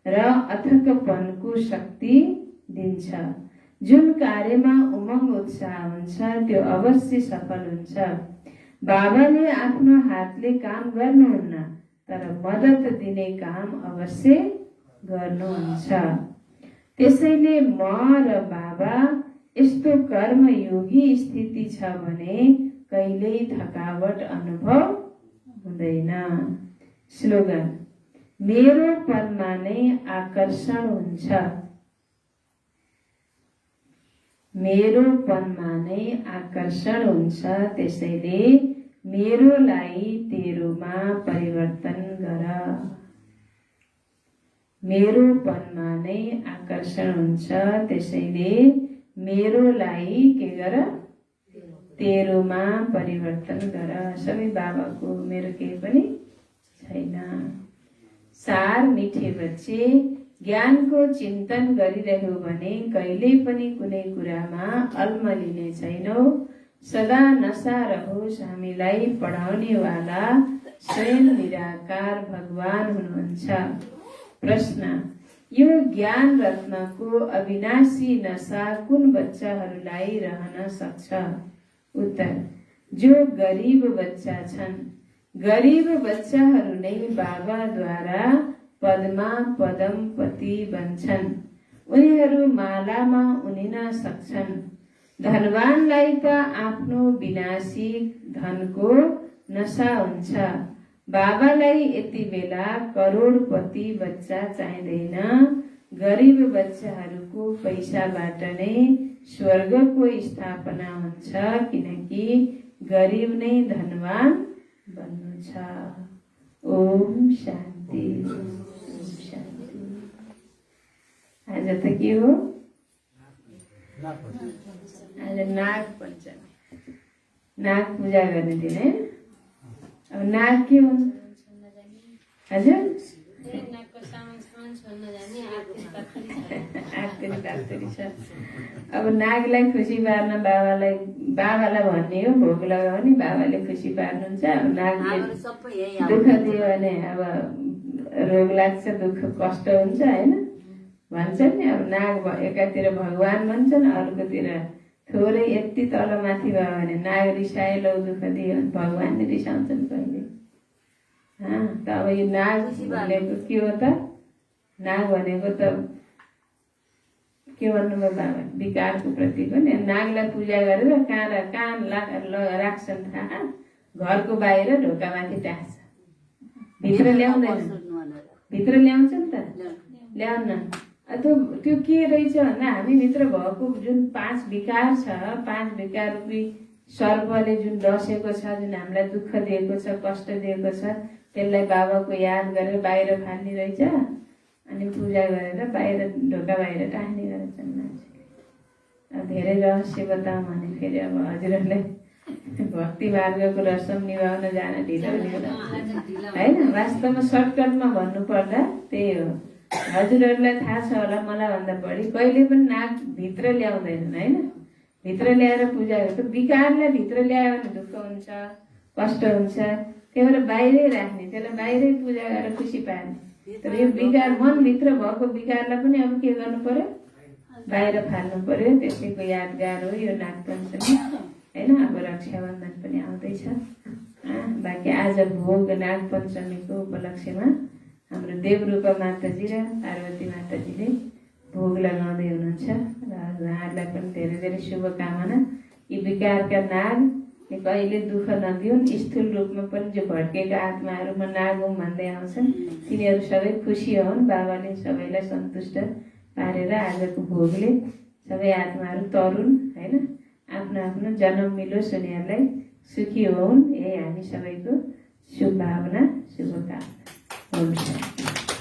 र अथकपनको शक्ति दिन्छ। जुन कार्यमा उमङ्ग उत्साह हुन्छ त्यो अवश्य सफल हुन्छ। बाबाले आफ्नो हातले काम गर्नुहुन्न, तर मद्दत दिने काम अवश्य गर्नुहुन्छ। त्यसैले म र बाबा यस्तो कर्मयोगी स्थिति छ भने कहिल्यै थकावट अनुभव हुँदैन। स्लोगन: मेरो पनमा नै आकर्षण हुन्छ। मेरो पनमा नै आकर्षण हुन्छ, त्यसैले मेरोलाई तेरोमा परिवर्तन गर। मेरो पनमा नै आकर्षण हुन्छ, त्यसैले मेरोलाई के गर? तेरोमा परिवर्तन गर। सबै बाबाको, मेरो केही पनि छैन। सार: मिठे बच्चे, ज्ञानको चिन्तन गरिरह्यौ भने कहिल्यै पनि कुनै कुरामा अल्मलिने छैनौ। सदा नशा रहोस्। हामीलाई पढाउनेवाला स्वयं निराकार भगवान हुनुहुन्छ। प्रश्न: यो ज्ञान रत्नको अविनाशी नशा कुन बच्चाहरूलाई रहन सक्छ? उत्तर: जो गरीब बच्चा छन्। गरीब बच्चाहरू नै बाबाद्वारा पदमा पदमपति बन्छन्। उनीहरू मालामा उनिन सक्छन्। धनवानलाई त आफ्नो विनाशी धनको नशा हुन्छ। बाबालाई यति बेला करोडपति बच्चा चाहिँदैन। गरीब बच्चाहरूको पैसाबाट नै स्वर्गको स्थापना हुन्छ, किनकि गरीब नै धनवान बन्नु छ। ओम शान्ति। आज त के हो? आज नाग पञ्चमी, नाग पूजा गर्ने दिन है। अब नाग के हुन्छ? हजुर, आखिरी छ। अब नागलाई खुसी पार्न बाबालाई भन्ने हो, भोग लगाउने, बाबाले खुसी पार्नुहुन्छ। अब नागले दुःख दियो भने अब रोग लाग्छ, दुःख कष्ट हुन्छ होइन, भन्छन् नि। अब नाग एकातिर भगवान भन्छन्, अर्कोतिर थोरै यति तल माथि भयो भने नाग रिसाए, लौ दुःख दियो भने भगवानले रिसाउँछन् कहिले। त अब यो नाग भनेको के हो त? नाग भनेको त के भन्नुभयो बाबा? विकारको प्रतीक हो नि। नागलाई पूजा गरेर कान राख्छन् थाहा, घरको बाहिर ढोकामाथि टाँस्छ, भित्र ल्याउँदैन। भित्र ल्याउँछ नि त, ल्याउन। त्यो के रहेछ भन्दा हामीभित्र भएको जुन 5 विकार छ, 5 विकार रूपी सर्पले जुन डसेको छ, जुन हामीलाई दुःख दिएको छ, कष्ट दिएको छ, त्यसलाई बाबाको याद गरेर बाहिर फाल्ने रहेछ। अनि पूजा गरेर बाहिर ढोका बाहिर टाँस्ने गरेछन् मान्छेले। अब धेरै रहस्य बताउँ भने फेरि अब हजुरहरूलाई भक्ति मार्गको रसम निभाउन जान ढिलो हुने होइन। वास्तवमा सर्टकटमा भन्नुपर्दा त्यही हो। हजुरहरूलाई थाहा छ होला मलाई भन्दा बढी, कहिले पनि नाग भित्र ल्याउँदैनन् होइन। भित्र ल्याएर पूजा गर्छ। विकारलाई भित्र ल्यायो भने दुःख हुन्छ, कष्ट हुन्छ, त्यही भएर बाहिरै राख्ने, त्यसलाई बाहिरै पूजा गरेर खुसी पार्ने। तर यो विकार, मनभित्र भएको विकारलाई पनि अब के गर्नु पर्यो? बाहिर फाल्नु पर्यो। त्यसैको यादगार हो यो नागपञ्चमी होइन। अब रक्षाबन्धन पनि आउँदैछ। बाँकी आज भोग नागपञ्चमीको उपलक्ष्यमा हाम्रो देवरूपा माताजी र पार्वती माताजीले भोग लगाउँदै हुनुहुन्छ र उहाँहरूलाई पनि धेरै धेरै शुभकामना। यी विकारका नागले कहिले दुःख नदिउन्। स्थूल रूपमा पनि जो भड्केका आत्माहरू म नाग हुँ भन्दै आउँछन्, तिनीहरू सबै खुसी हुन्। बाबाले सबैलाई सन्तुष्ट पारेर आजको भोगले सबै आत्माहरू तरुन् होइन, आफ्नो आफ्नो जन्म मिलोस्, उनीहरूलाई सुखी हुन्। यही हामी सबैको शुभभावना, शुभकामना। ओम शान्ति।